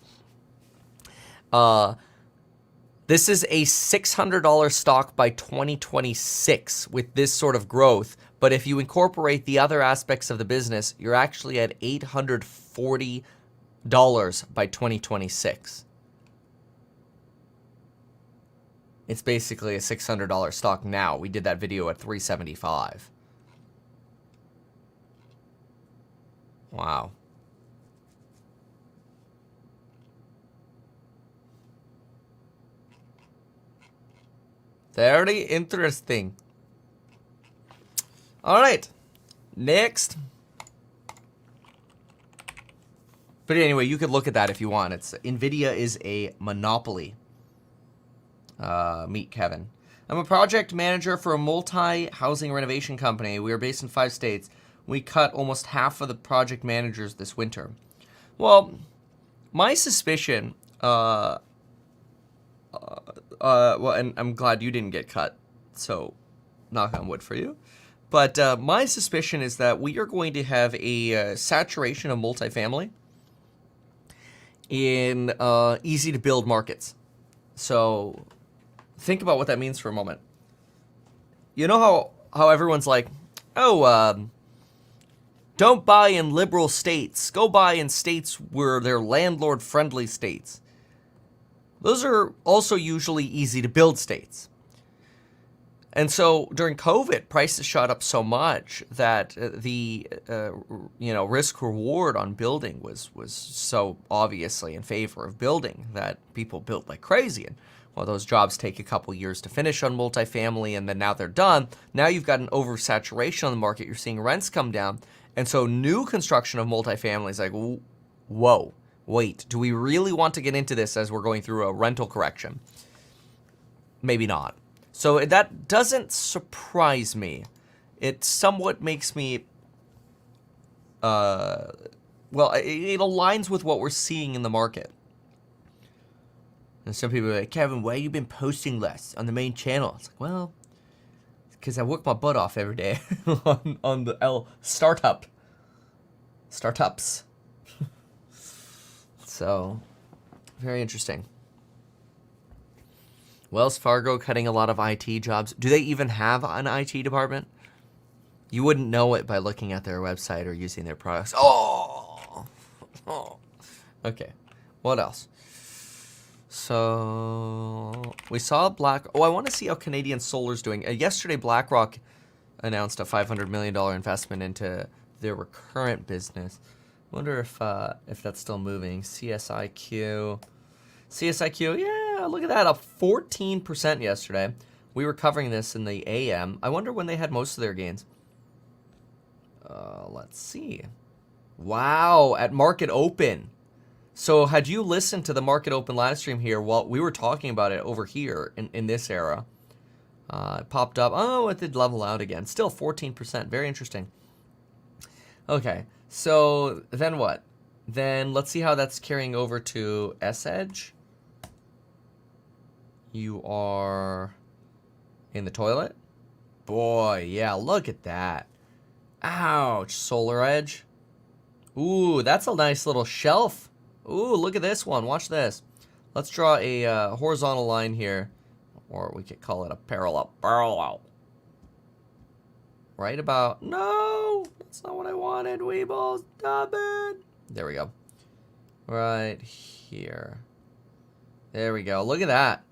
This is a $600 stock by 2026 with this sort of growth. But if you incorporate the other aspects of the business, you're actually at $840 by 2026. It's basically a $600 stock now. We did that video at $375. Wow. Very interesting. All right. Next. But anyway, you could look at that if you want. It's Nvidia is a monopoly. Meet Kevin. I'm a project manager for a multi-housing renovation company. We are based in 5 states. We cut almost half of the project managers this winter. Well, my suspicion, and I'm glad you didn't get cut, so knock on wood for you. But my suspicion is that we are going to have a saturation of multifamily in easy-to-build markets. So think about what that means for a moment. You know how everyone's like, don't buy in liberal states. Go buy in states where they're landlord-friendly states. Those are also usually easy-to-build states. And so during COVID, prices shot up so much that the risk-reward on building was so obviously in favor of building that people built like crazy. And well, those jobs take a couple years to finish on multifamily, and then now they're done. Now you've got an oversaturation on the market. You're seeing rents come down. And so new construction of multifamily is like, whoa, wait, do we really want to get into this as we're going through a rental correction? Maybe not. So that doesn't surprise me. It somewhat makes me, it aligns with what we're seeing in the market. And some people are like, Kevin, why have you been posting less on the main channel? It's like, well, because I work my butt off every day on the startups. So, very interesting. Wells Fargo cutting a lot of IT jobs. Do they even have an IT department? You wouldn't know it by looking at their website or using their products. Oh. Okay. What else? So we saw I want to see how Canadian Solar's doing. Yesterday, BlackRock announced a $500 million investment into their recurrent business. Wonder if that's still moving. CSIQ, yeah, look at that, up 14% yesterday. We were covering this in the AM. I wonder when they had most of their gains. Let's see. Wow, at market open. So had you listened to the market open live stream here, well, we were talking about it over here in this era. It popped up. Oh, it did level out again. Still 14%. Very interesting. Okay, so then what? Then let's see how that's carrying over to S-Edge. You are in the toilet? Boy, yeah, look at that. Ouch, Solar Edge. Ooh, that's a nice little shelf. Ooh, look at this one. Watch this. Let's draw a horizontal line here. Or we could call it a parallel. Right about... No! That's not what I wanted, Weeble. Stop it! There we go. Right here. There we go. Look at that.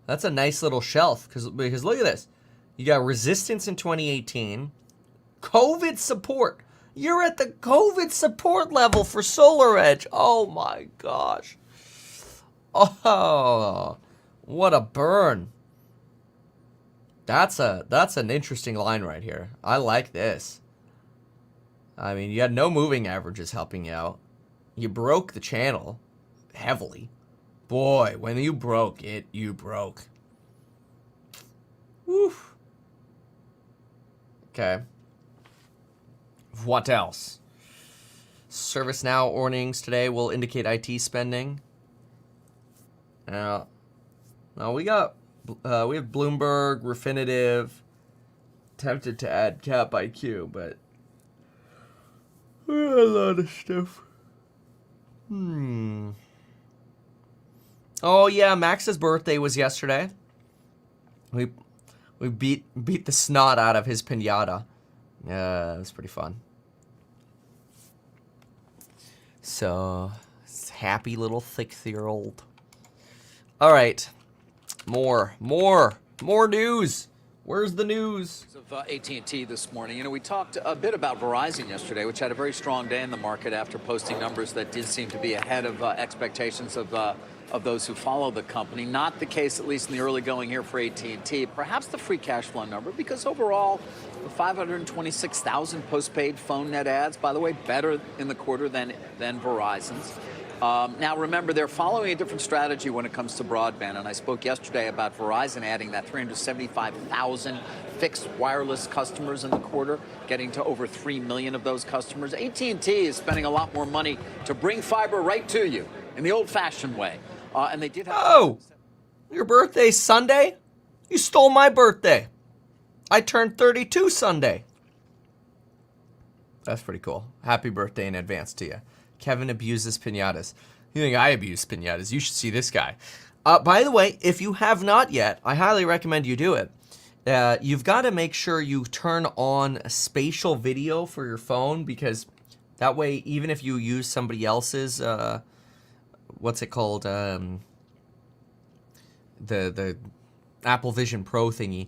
That's a nice little shelf. Because look at this. You got resistance in 2018. COVID support. You're at the COVID support level for Solar Edge. Oh my gosh. Oh, what a burn. That's an interesting line right here. I like this. I mean, you had no moving averages helping you out. You broke the channel heavily. Boy, when you broke it, you broke. Woo. Okay. What else? ServiceNow earnings today will indicate IT spending. Now we have Bloomberg, Refinitiv. Tempted to add Cap IQ, but a lot of stuff. Oh yeah, Max's birthday was yesterday. We beat the snot out of his piñata. It was pretty fun. So, happy little 6-year-old. All right, more news. Where's the news? Of AT&T this morning. You know, we talked a bit about Verizon yesterday, which had a very strong day in the market after posting numbers that did seem to be ahead of expectations of those who follow the company. Not the case, at least in the early going here for AT&T. Perhaps the free cash flow number, because overall, the 526,000 postpaid phone net adds, by the way, better in the quarter than Verizon's. Now, remember, they're following a different strategy when it comes to broadband, and I spoke yesterday about Verizon adding that 375,000 fixed wireless customers in the quarter, getting to over 3 million of those customers. AT&T is spending a lot more money to bring fiber right to you in the old-fashioned way, and they did have... Oh, your birthday's Sunday? You stole my birthday. I turned 32 Sunday. That's pretty cool. Happy birthday in advance to you. Kevin abuses piñatas. You think I abuse piñatas? You should see this guy. By the way, if you have not yet, I highly recommend you do it. You've got to make sure you turn on spatial video for your phone, because that way, even if you use somebody else's, what's it called? The Apple Vision Pro thingy,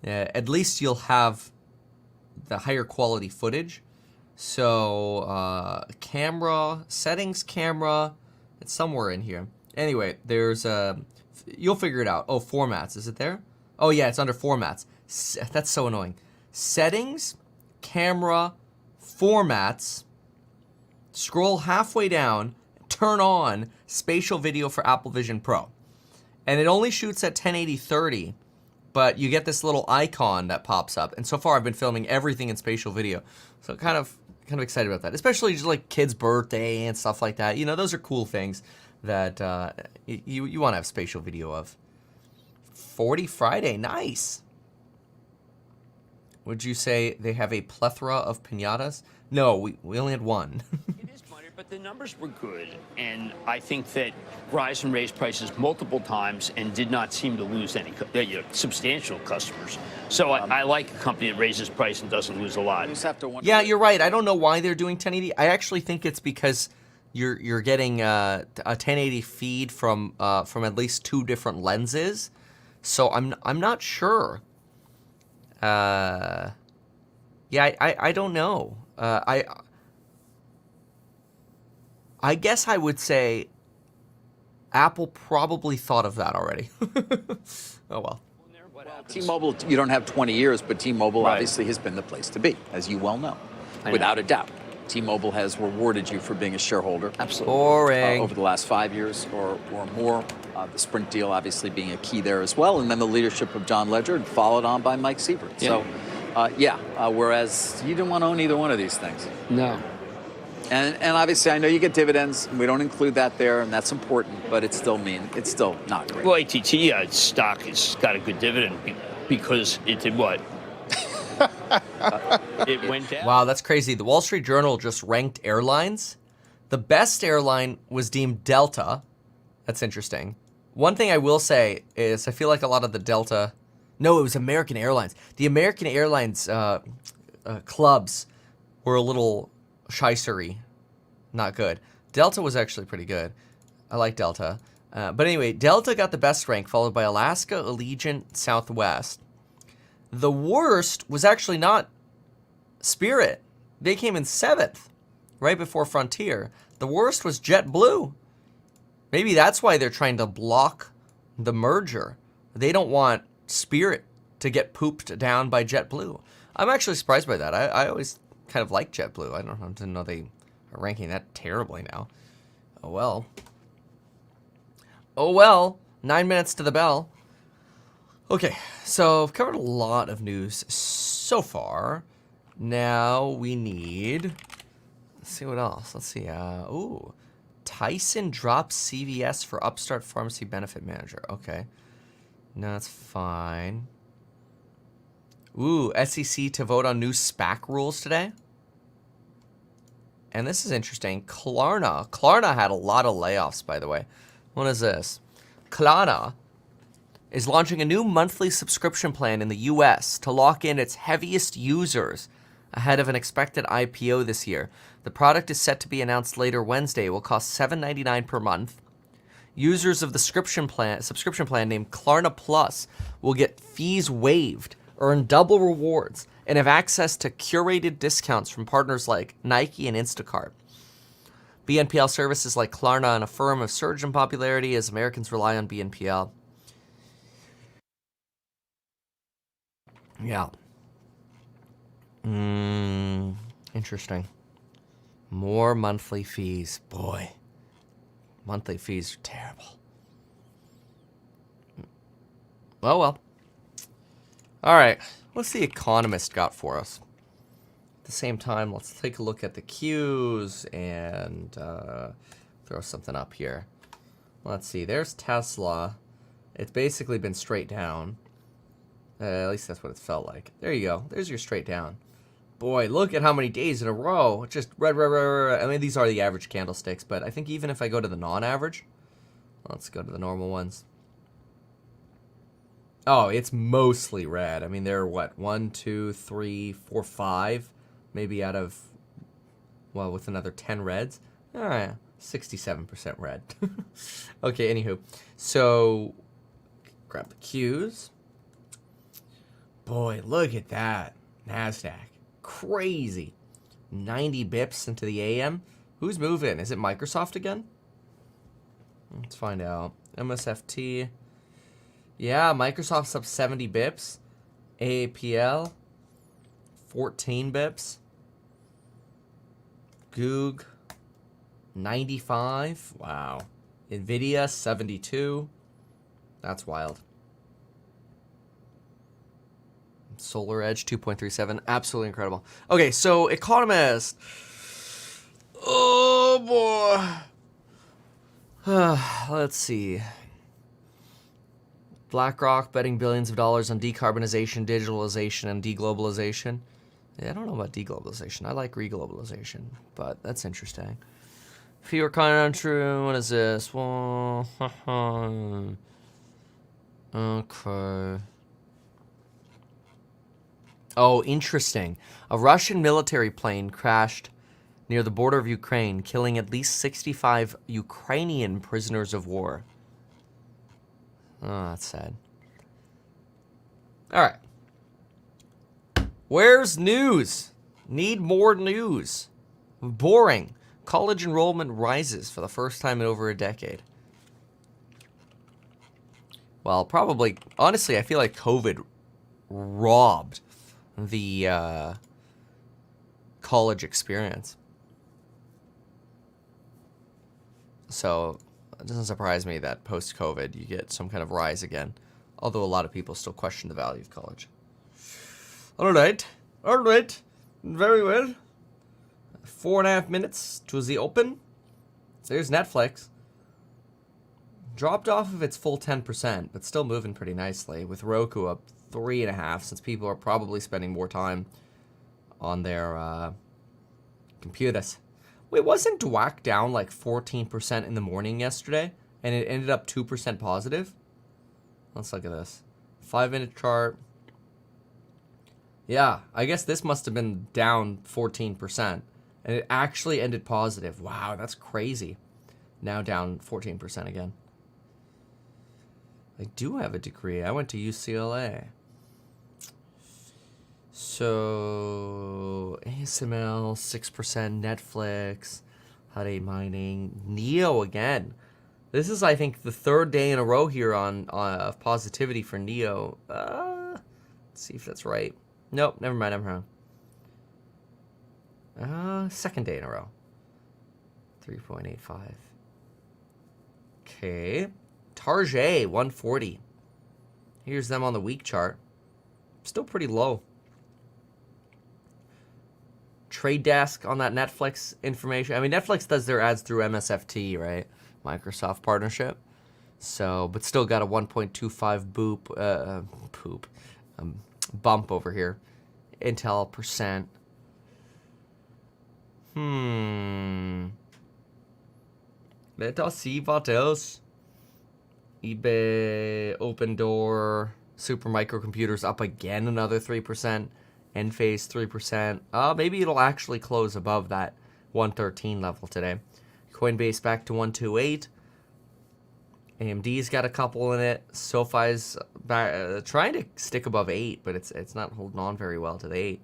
at least you'll have the higher quality footage. So, camera, settings, camera, it's somewhere in here. Anyway, there's you'll figure it out. Oh, formats, is it there? Oh yeah, it's under formats. That's so annoying. Settings, camera, formats, scroll halfway down, turn on spatial video for Apple Vision Pro. And it only shoots at 1080-30, but you get this little icon that pops up. And so far I've been filming everything in spatial video. So kind of excited about that, especially just like kids' birthday and stuff like that. You know, those are cool things that you want to have spatial video of. 40 Friday, nice. Would you say they have a plethora of piñatas? No, we only had one. It is minor, but the numbers were good, and I think that Verizon raised prices multiple times and did not seem to lose any substantial customers. So I like a company that raises price and doesn't lose a lot. You just have to wonder. Yeah, you're right. I don't know why they're doing 1080. I actually think it's because you're getting a 1080 feed from at least 2 different lenses. So I'm not sure. Yeah, I don't know. I guess I would say Apple probably thought of that already. Oh well. T-Mobile, you don't have 20 years, but T-Mobile obviously has been the place to be, as you well know, without a doubt. T-Mobile has rewarded you for being a shareholder. Absolutely. Boring. Over the last 5 years or more. The Sprint deal obviously being a key there as well. And then the leadership of John Ledger, followed on by Mike Siebert. Yeah. So, whereas you didn't want to own either one of these things. No. And obviously, I know you get dividends, and we don't include that there, and that's important, but it's still not great. Well, ATT stock has got a good dividend because it did what? It went down. Wow, that's crazy. The Wall Street Journal just ranked airlines. The best airline was deemed Delta. That's interesting. One thing I will say is I feel like a lot of the Delta... No, it was American Airlines. The American Airlines clubs were a little shicery. Not good. Delta was actually pretty good. I like Delta. But anyway, Delta got the best rank, followed by Alaska, Allegiant, Southwest. The worst was actually not Spirit. They came in 7th, right before Frontier. The worst was JetBlue. Maybe that's why they're trying to block the merger. They don't want Spirit to get pooped down by JetBlue. I'm actually surprised by that. I always kind of liked JetBlue. I didn't know they are ranking that terribly now. Oh well. Oh well. 9 minutes to the bell. Okay, so I've covered a lot of news so far. Now we need... Let's see what else. Let's see. Ooh. Tyson drops CVS for upstart pharmacy benefit manager. Okay. No, that's fine. Ooh, SEC to vote on new SPAC rules today. And this is interesting. Klarna. Klarna had a lot of layoffs, by the way. What is this? Klarna is launching a new monthly subscription plan in the US to lock in its heaviest users ahead of an expected IPO this year. The product is set to be announced later Wednesday. It will cost $7.99 per month. Users of the subscription plan named Klarna Plus will get fees waived, earn double rewards, and have access to curated discounts from partners like Nike and Instacart. BNPL services like Klarna and Affirm have surged in popularity as Americans rely on BNPL. Yeah. Interesting. More monthly fees. Boy. Monthly fees are terrible. Well. All right. What's the Economist got for us? At the same time, let's take a look at the Qs and throw something up here. Let's see. There's Tesla. It's basically been straight down. At least that's what it felt like. There you go. There's your straight down. Boy, look at how many days in a row. Just red. I mean, these are the average candlesticks, but I think even if I go to the non-average, let's go to the normal ones. Oh, it's mostly red. I mean, there are what? 1, 2, 3, 4, 5. Maybe out of, well, with another 10 reds. All right, 67% red. Okay, anywho. So, grab the Qs. Boy, look at that. NASDAQ. Crazy. 90 bips into the AM. Who's moving? Is it Microsoft again? Let's find out. MSFT. Yeah, Microsoft's up 70 bips. AAPL. 14 bips. Goog. 95. Wow. Nvidia, 72. That's wild. Solar Edge 2.37, absolutely incredible. Okay, so Economist. Oh boy. Let's see. BlackRock betting billions of dollars on decarbonization, digitalization, and deglobalization. Yeah, I don't know about deglobalization. I like reglobalization, but that's interesting. Fewer kind of untrue. What is this? Well, okay. Oh, interesting. A Russian military plane crashed near the border of Ukraine, killing at least 65 Ukrainian prisoners of war. Oh, that's sad. All right. Where's news? Need more news. Boring. College enrollment rises for the first time in over a decade. Well, probably, honestly, I feel like COVID robbed the college experience. So it doesn't surprise me that post-COVID you get some kind of rise again, although a lot of people still question the value of college. All right, very well. 4.5 minutes to the open. There's Netflix. Dropped off of its full 10%, but still moving pretty nicely, with Roku up 3.5, since people are probably spending more time on their computers. Wait, wasn't DWAC down like 14% in the morning yesterday, and it ended up 2% positive? Let's look at this. 5-minute chart. Yeah, I guess this must have been down 14%, and it actually ended positive. Wow, that's crazy. Now down 14% again. I do have a degree. I went to UCLA. So, ASML, 6%, Netflix, Hut 8 Mining, Neo again. This is, I think, the third day in a row here on positivity for Neo. Let's see if that's right. Nope, never mind, I'm wrong. Second day in a row. 3.85. Okay. Target, 140. Here's them on the week chart. Still pretty low. Trade Desk on that Netflix information. I mean, Netflix does their ads through MSFT, right? Microsoft partnership. So, but still got a 1.25 bump over here. Intel percent. Let us see what else. eBay, Open Door, Super Microcomputers up again another 3%. Enphase 3%. Maybe it'll actually close above that 113 level today. Coinbase back to 128. AMD's got a couple in it. SoFi's back, trying to stick above 8, but it's not holding on very well to the 8.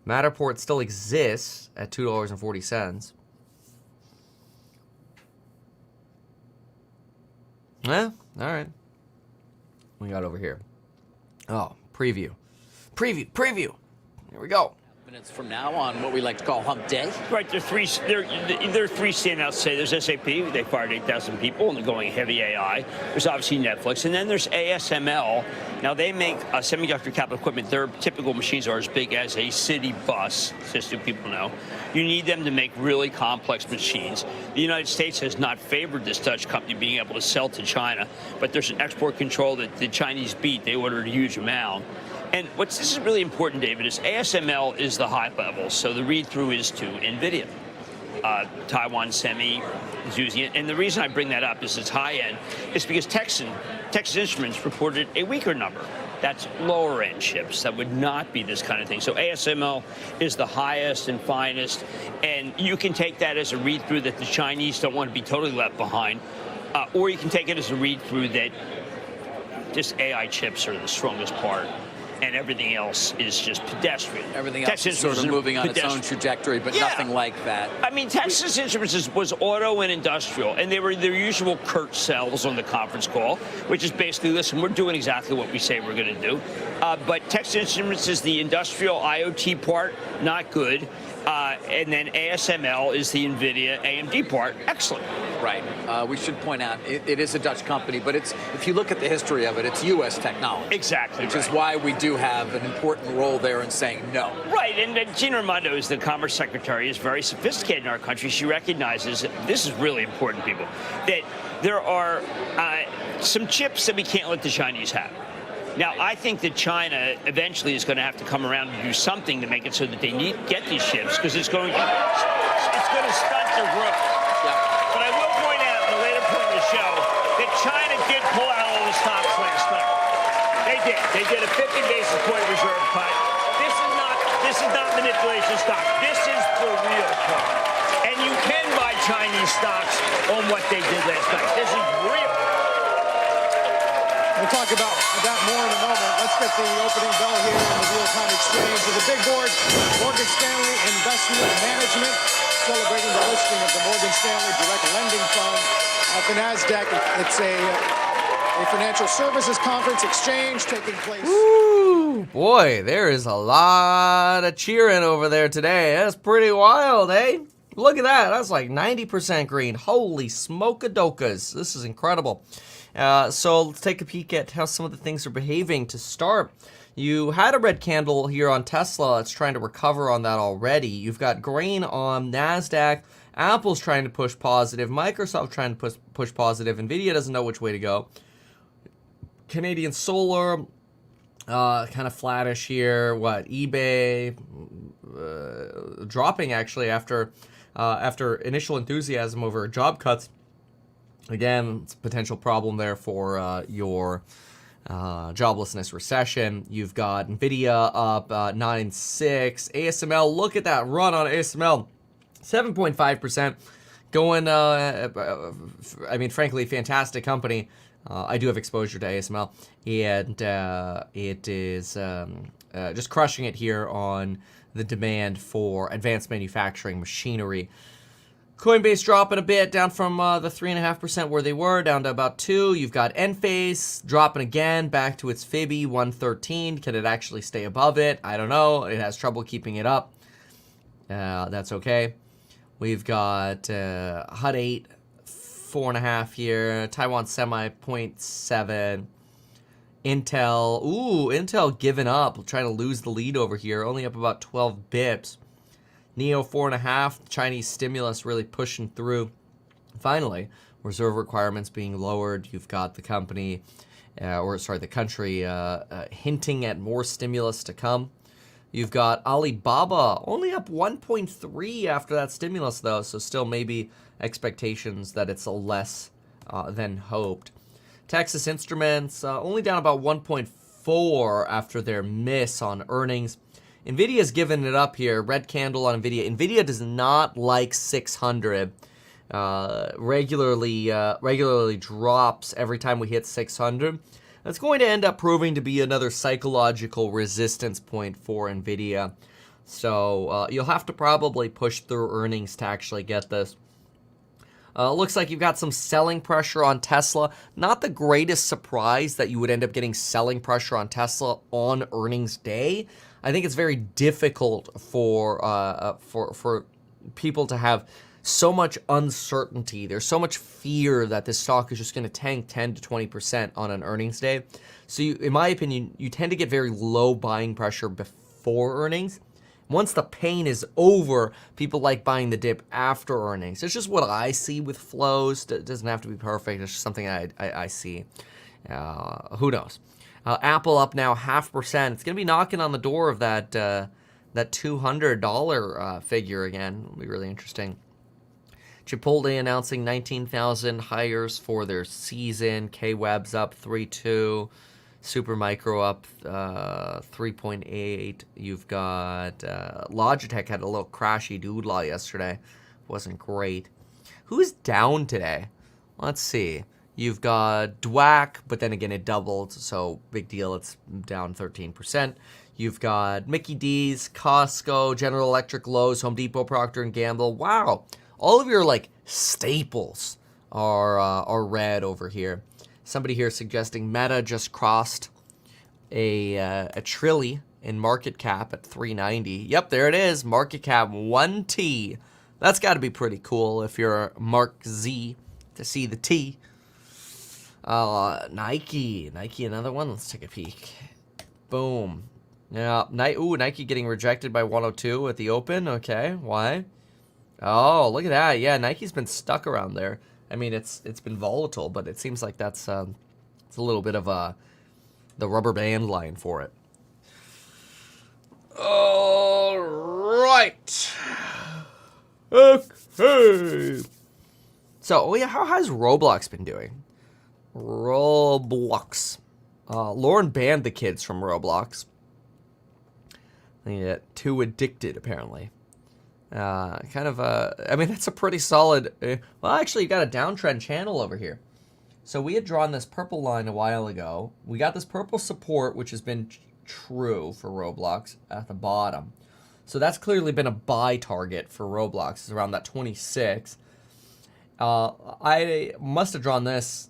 Matterport still exists at $2.40. Yeah, all right. We got over here. Oh, preview. Here we go. Minutes from now on what we like to call hump day. Right, there are three standouts today. There's SAP, they fired 8,000 people and they're going heavy AI. There's obviously Netflix, and then there's ASML. Now they make semiconductor capital equipment. Their typical machines are as big as a city bus, just so people know. You need them to make really complex machines. The United States has not favored this Dutch company being able to sell to China, but there's an export control that the Chinese beat. They ordered a huge amount. And this is really important, David, is ASML is the high level, so the read-through is to Nvidia. Taiwan Semi is using it. And the reason I bring that up is it's high-end, is because Texas Instruments reported a weaker number. That's lower-end chips. That would not be this kind of thing. So ASML is the highest and finest, and you can take that as a read-through that the Chinese don't want to be totally left behind, or you can take it as a read-through that just AI chips are the strongest part, and everything else is just pedestrian. Everything else is sort of moving on its own trajectory, but nothing like that. I mean, Texas Instruments was auto and industrial, and they were their usual curt selves on the conference call, which is basically, listen, we're doing exactly what we say we're going to do. But Texas Instruments is the industrial IoT part, not good. And then ASML is the Nvidia AMD part, excellent. Right. We should point out it is a Dutch company, but if you look at the history of it, it's U.S. technology. Exactly. Which is why we do have an important role there in saying no. Right. And Gina Raimondo, is the Commerce Secretary, is very sophisticated in our country. She recognizes, this is really important, people, that there are some chips that we can't let the Chinese have. Now, I think that China eventually is going to have to come around and do something to make it so that they get these chips, because it's going to stunt their growth. Yeah. But I will point out in the later part of the show that China did pull out all the stocks last night. They did. They did a 50 basis point reserve cut. This is not manipulation stock. This is the real part. And you can buy Chinese stocks on what they did last night. This is real. We'll talk about that more in a moment. Let's get the opening bell here in the real-time exchange with the big board. Morgan Stanley Investment Management celebrating the listing of the Morgan Stanley Direct Lending Fund at the NASDAQ. It's a financial services conference exchange taking place. Ooh, boy, there is a lot of cheering over there today. That's pretty wild, eh? Look at that. That's like 90% green. Holy smoke-a-dokas. This is incredible. So let's take a peek at how some of the things are behaving to start. You had a red candle here on Tesla. It's trying to recover on that already. You've got grain on NASDAQ. Apple's trying to push positive. Microsoft trying to push positive. Nvidia doesn't know which way to go. Canadian Solar, kind of flattish here. What? eBay dropping actually after initial enthusiasm over job cuts. Again, it's a potential problem there for your joblessness recession. You've got Nvidia up 9.6. ASML, look at that run on ASML, 7.5%. Going, I mean, frankly, fantastic company. I do have exposure to ASML, and it is just crushing it here on the demand for advanced manufacturing machinery. Coinbase dropping a bit, down from the 3.5% where they were, down to about 2. You've got Enphase dropping again, back to its Fibby 113. Can it actually stay above it? I don't know. It has trouble keeping it up. That's okay. We've got HUD 8, 4.5 here. Taiwan Semi 0.7. Intel, Intel giving up, trying to lose the lead over here. Only up about 12 bips. Neo 4.5, Chinese stimulus really pushing through. Finally, reserve requirements being lowered. You've got the company, the country hinting at more stimulus to come. You've got Alibaba only up 1.3 after that stimulus though, so still maybe expectations that it's a less than hoped. Texas Instruments only down about 1.4 after their miss on earnings. Nvidia's given it up here. Red candle on Nvidia. Nvidia does not like 600. Regularly drops every time we hit 600. That's going to end up proving to be another psychological resistance point for Nvidia. So you'll have to probably push through earnings to actually get this. Looks like you've got some selling pressure on Tesla. Not the greatest surprise that you would end up getting selling pressure on Tesla on earnings day. I think it's very difficult for people to have so much uncertainty. There's so much fear that this stock is just going to tank 10 to 20% on an earnings day. So in my opinion, you tend to get very low buying pressure before earnings. Once the pain is over, people like buying the dip after earnings. It's just what I see with flows. It doesn't have to be perfect. It's just something I see. Who knows? Apple up now 0.5%. It's going to be knocking on the door of that $200 figure again. It'll be really interesting. Chipotle announcing 19,000 hires for their season. K-Web's up 3.2. Supermicro up 3.8. You've got Logitech had a little crashy doodlah yesterday. Wasn't great. Who's down today? Let's see. You've got DWAC, but then again it doubled, so big deal. It's down 13%. You've got Mickey D's, Costco, General Electric, Lowe's, Home Depot, Procter & Gamble. Wow. All of your like staples are red over here. Somebody here suggesting Meta just crossed a trillion in market cap at 390. Yep, there it is. Market cap 1T. That's got to be pretty cool if you're Mark Z to see the T. Nike, another one. Let's take a peek. Boom. Yeah, Nike getting rejected by 102 at the open. Okay, why? Oh, look at that. Yeah, Nike's been stuck around there. I mean, it's been volatile, but it seems like that's it's a little bit of the rubber band line for it. All right. Okay. So, how has Roblox been doing? Roblox. Lauren banned the kids from Roblox. They get too addicted, apparently. I mean, that's a pretty solid... well, actually, you got a downtrend channel over here. So we had drawn this purple line a while ago. We got this purple support, which has been true for Roblox at the bottom. So that's clearly been a buy target for Roblox. It's around that 26. I must have drawn this,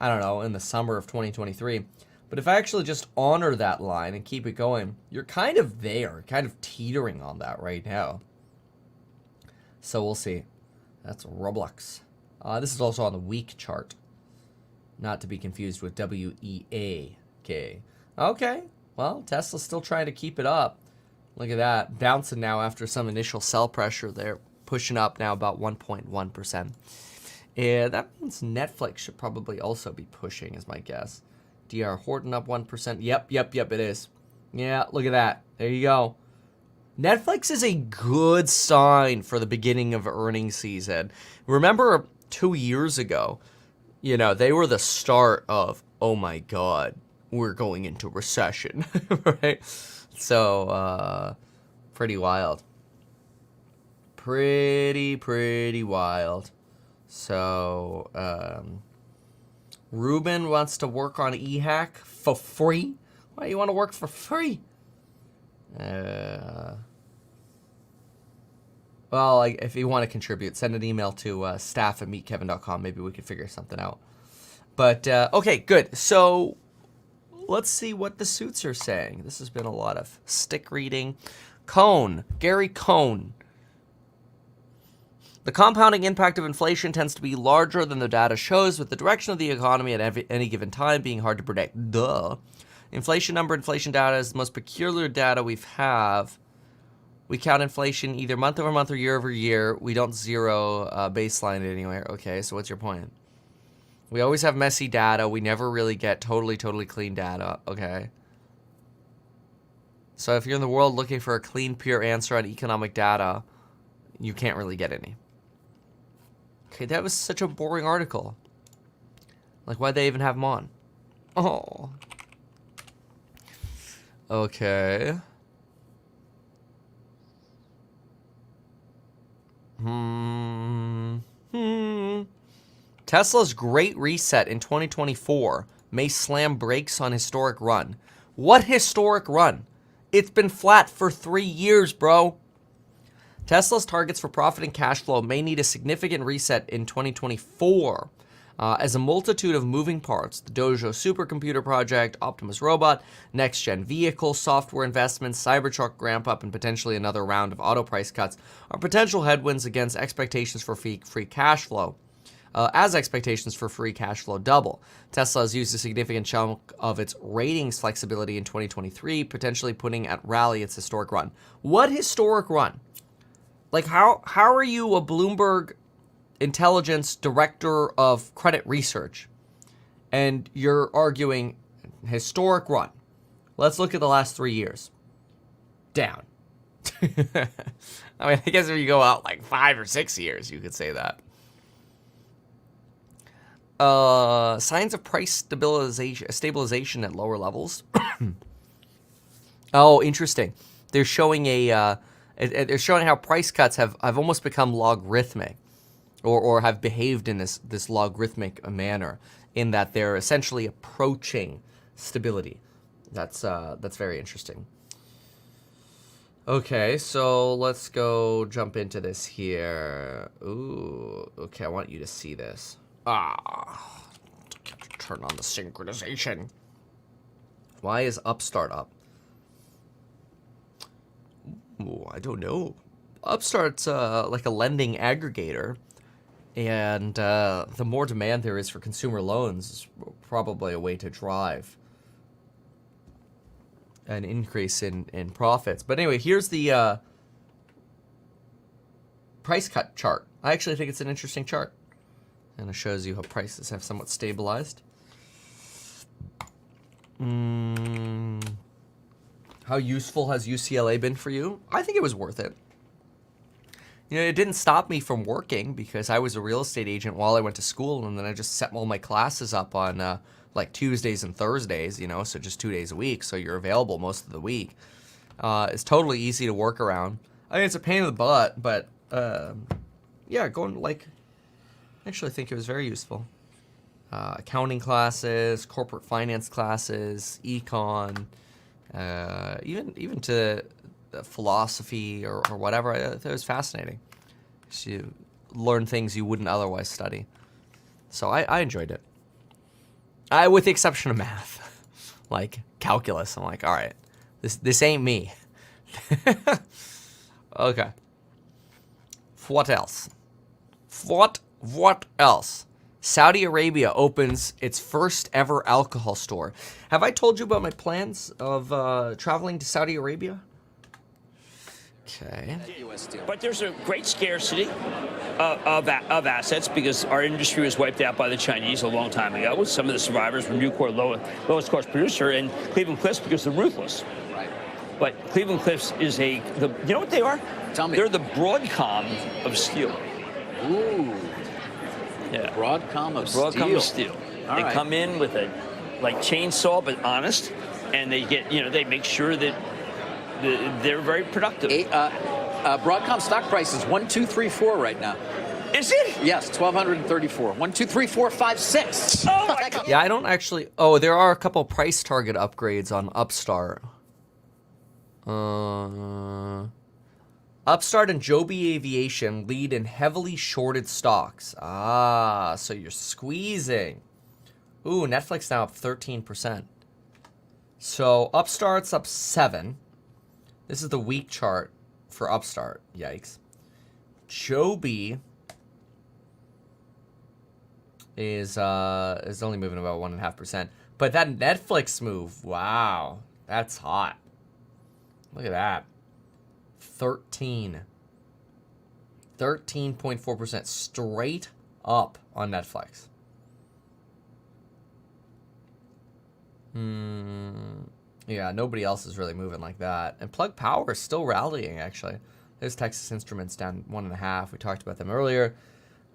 I don't know, in the summer of 2023. But if I actually just honor that line and keep it going, you're kind of there, kind of teetering on that right now. So we'll see. That's Roblox. This is also on the week chart. Not to be confused with WEAK. Okay. Well, Tesla's still trying to keep it up. Look at that. Bouncing now after some initial sell pressure. They're pushing up now about 1.1%. Yeah, that means Netflix should probably also be pushing, is my guess. DR Horton up 1%. Yep, it is. Yeah, look at that. There you go. Netflix is a good sign for the beginning of earnings season. Remember 2 years ago, you know, they were the start of, oh my God, we're going into recession, right? So, pretty wild. Pretty wild. So, Ruben wants to work on eHack for free. Why do you want to work for free? Well, if you want to contribute, send an email to staff@meetkevin.com. Maybe we could figure something out. But, okay, good. So, let's see what the suits are saying. This has been a lot of stick reading. Gary Cohn. The compounding impact of inflation tends to be larger than the data shows, with the direction of the economy at any given time being hard to predict. Duh. Inflation data is the most peculiar data we have. We count inflation either month over month or year over year. We don't zero baseline it anywhere. Okay, so what's your point? We always have messy data. We never really get totally clean data. Okay. So if you're in the world looking for a clean, pure answer on economic data, you can't really get any. Okay, that was such a boring article. Like, why'd they even have them on? Oh. Okay. Tesla's great reset in 2024 may slam brakes on historic run. What historic run? It's been flat for 3 years, bro. Tesla's targets for profit and cash flow may need a significant reset in 2024 as a multitude of moving parts, the Dojo supercomputer project, Optimus robot, next-gen vehicle, software investments, Cybertruck ramp-up, and potentially another round of auto price cuts are potential headwinds against expectations for free cash flow. As expectations for free cash flow double, Tesla has used a significant chunk of its ratings flexibility in 2023, potentially putting at rally its historic run. What historic run? Like, how are you a Bloomberg intelligence director of credit research and you're arguing historic run? Let's look at the last 3 years. Down. I mean, I guess if you go out like 5 or 6 years, you could say that. Signs of price stabilization at lower levels. Oh, interesting. They're showing they're showing how price cuts have almost become logarithmic, or have behaved in this logarithmic manner, in that they're essentially approaching stability. That's very interesting. Okay, so let's go jump into this here. Ooh, okay, I want you to see this. Turn on the synchronization. Why is Upstart up? Ooh, I don't know. Upstart's like a lending aggregator, and the more demand there is for consumer loans is probably a way to drive an increase in profits. But anyway, here's the price cut chart. I actually think it's an interesting chart. And it shows you how prices have somewhat stabilized. How useful has UCLA been for you? I think it was worth it. You know, it didn't stop me from working because I was a real estate agent while I went to school, and then I just set all my classes up on like Tuesdays and Thursdays, you know, so just 2 days a week, so you're available most of the week. It's totally easy to work around. I mean, it's a pain in the butt, but yeah, going like... Actually, I think it was very useful. Accounting classes, corporate finance classes, econ, even to philosophy or whatever. I thought it was fascinating. So you learn things you wouldn't otherwise study. So I enjoyed it. With the exception of math, like calculus. I'm like, all right, this ain't me. Okay. What else? What else? Saudi Arabia opens its first ever alcohol store. Have I told you about my plans of traveling to Saudi Arabia? Okay. But there's a great scarcity of assets because our industry was wiped out by the Chinese a long time ago. Some of the survivors were Nucor, lowest cost producer, and Cleveland Cliffs because they're ruthless. Right. But Cleveland Cliffs is you know what they are? Tell me. They're the Broadcom of steel. Ooh. Yeah. Broadcom of Broadcom of steel. All They right. come in with a chainsaw, but honest, and they get they make sure that they're very productive. Broadcom stock price is 1234 right now. Is it? Yes, 1234. 1, 2, 3, 4, 5, 6. Oh my God. Yeah, I don't actually. Oh, there are a couple price target upgrades on Upstart. Upstart and Joby Aviation lead in heavily shorted stocks. Ah, so you're squeezing. Ooh, Netflix now up 13%. So Upstart's up 7. This is the week chart for Upstart. Yikes. Joby is only moving about 1.5%. But that Netflix move, wow, that's hot. Look at that. 13.4% straight up on Netflix. Yeah, nobody else is really moving like that. And Plug Power is still rallying, actually. There's Texas Instruments down 1.5. We talked about them earlier.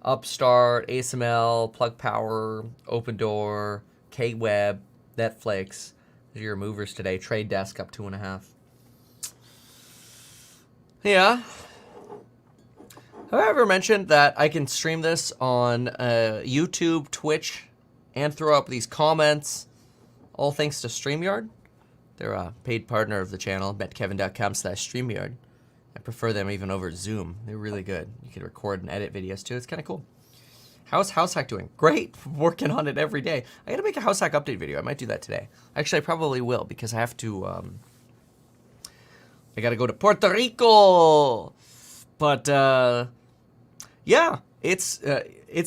Upstart, ASML, Plug Power, Open Door, K-Web, Netflix. Those are your movers today. Trade Desk up 2.5. Yeah. Have I ever mentioned that I can stream this on YouTube, Twitch, and throw up these comments, all thanks to StreamYard? They're a paid partner of the channel, betkevin.com/StreamYard. I prefer them even over Zoom. They're really good. You can record and edit videos too. It's kind of cool. How's House Hack doing? Great. Working on it every day. I got to make a House Hack update video. I might do that today. Actually, I probably will because I have to... I got to go to Puerto Rico. But, yeah, it's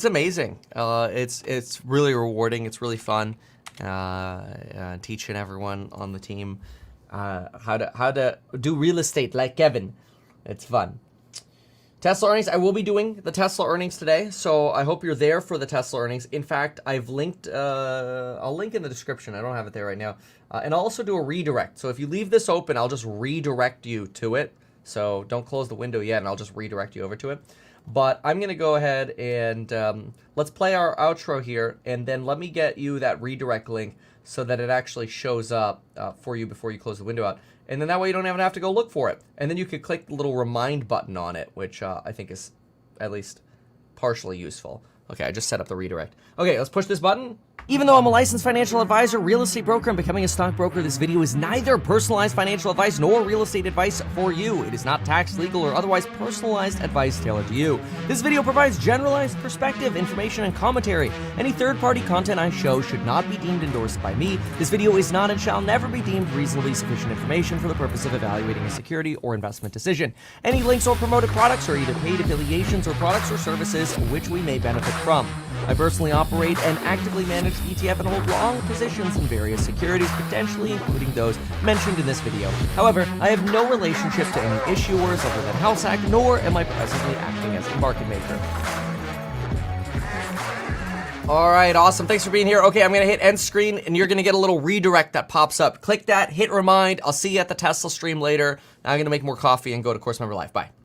amazing. It's really rewarding. It's really fun. Teaching everyone on the team how to do real estate like Kevin. It's fun. Tesla earnings. I will be doing the Tesla earnings today, so I hope you're there for the Tesla earnings. In fact, I've linked. I'll link in the description. I don't have it there right now, and I'll also do a redirect. So if you leave this open, I'll just redirect you to it. So don't close the window yet, and I'll just redirect you over to it. But I'm going to go ahead and let's play our outro here, and then let me get you that redirect link so that it actually shows up for you before you close the window out. And then that way you don't even have to go look for it. And then you could click the little remind button on it, which I think is at least partially useful. Okay, I just set up the redirect. Okay, let's push this button. Even though I'm a licensed financial advisor, real estate broker, and becoming a stockbroker, this video is neither personalized financial advice nor real estate advice for you. It is not tax, legal, or otherwise personalized advice tailored to you. This video provides generalized perspective, information, and commentary. Any third-party content I show should not be deemed endorsed by me. This video is not and shall never be deemed reasonably sufficient information for the purpose of evaluating a security or investment decision. Any links or promoted products are either paid affiliations or products or services which we may benefit from. I personally operate and actively manage ETF and hold long positions in various securities, potentially including those mentioned in this video. However, I have no relationship to any issuers other than House Hack, nor am I presently acting as a market maker. All right, awesome. Thanks for being here. Okay, I'm going to hit end screen, and you're going to get a little redirect that pops up. Click that, hit remind. I'll see you at the Tesla stream later. Now I'm going to make more coffee and go to Course Member Live. Bye.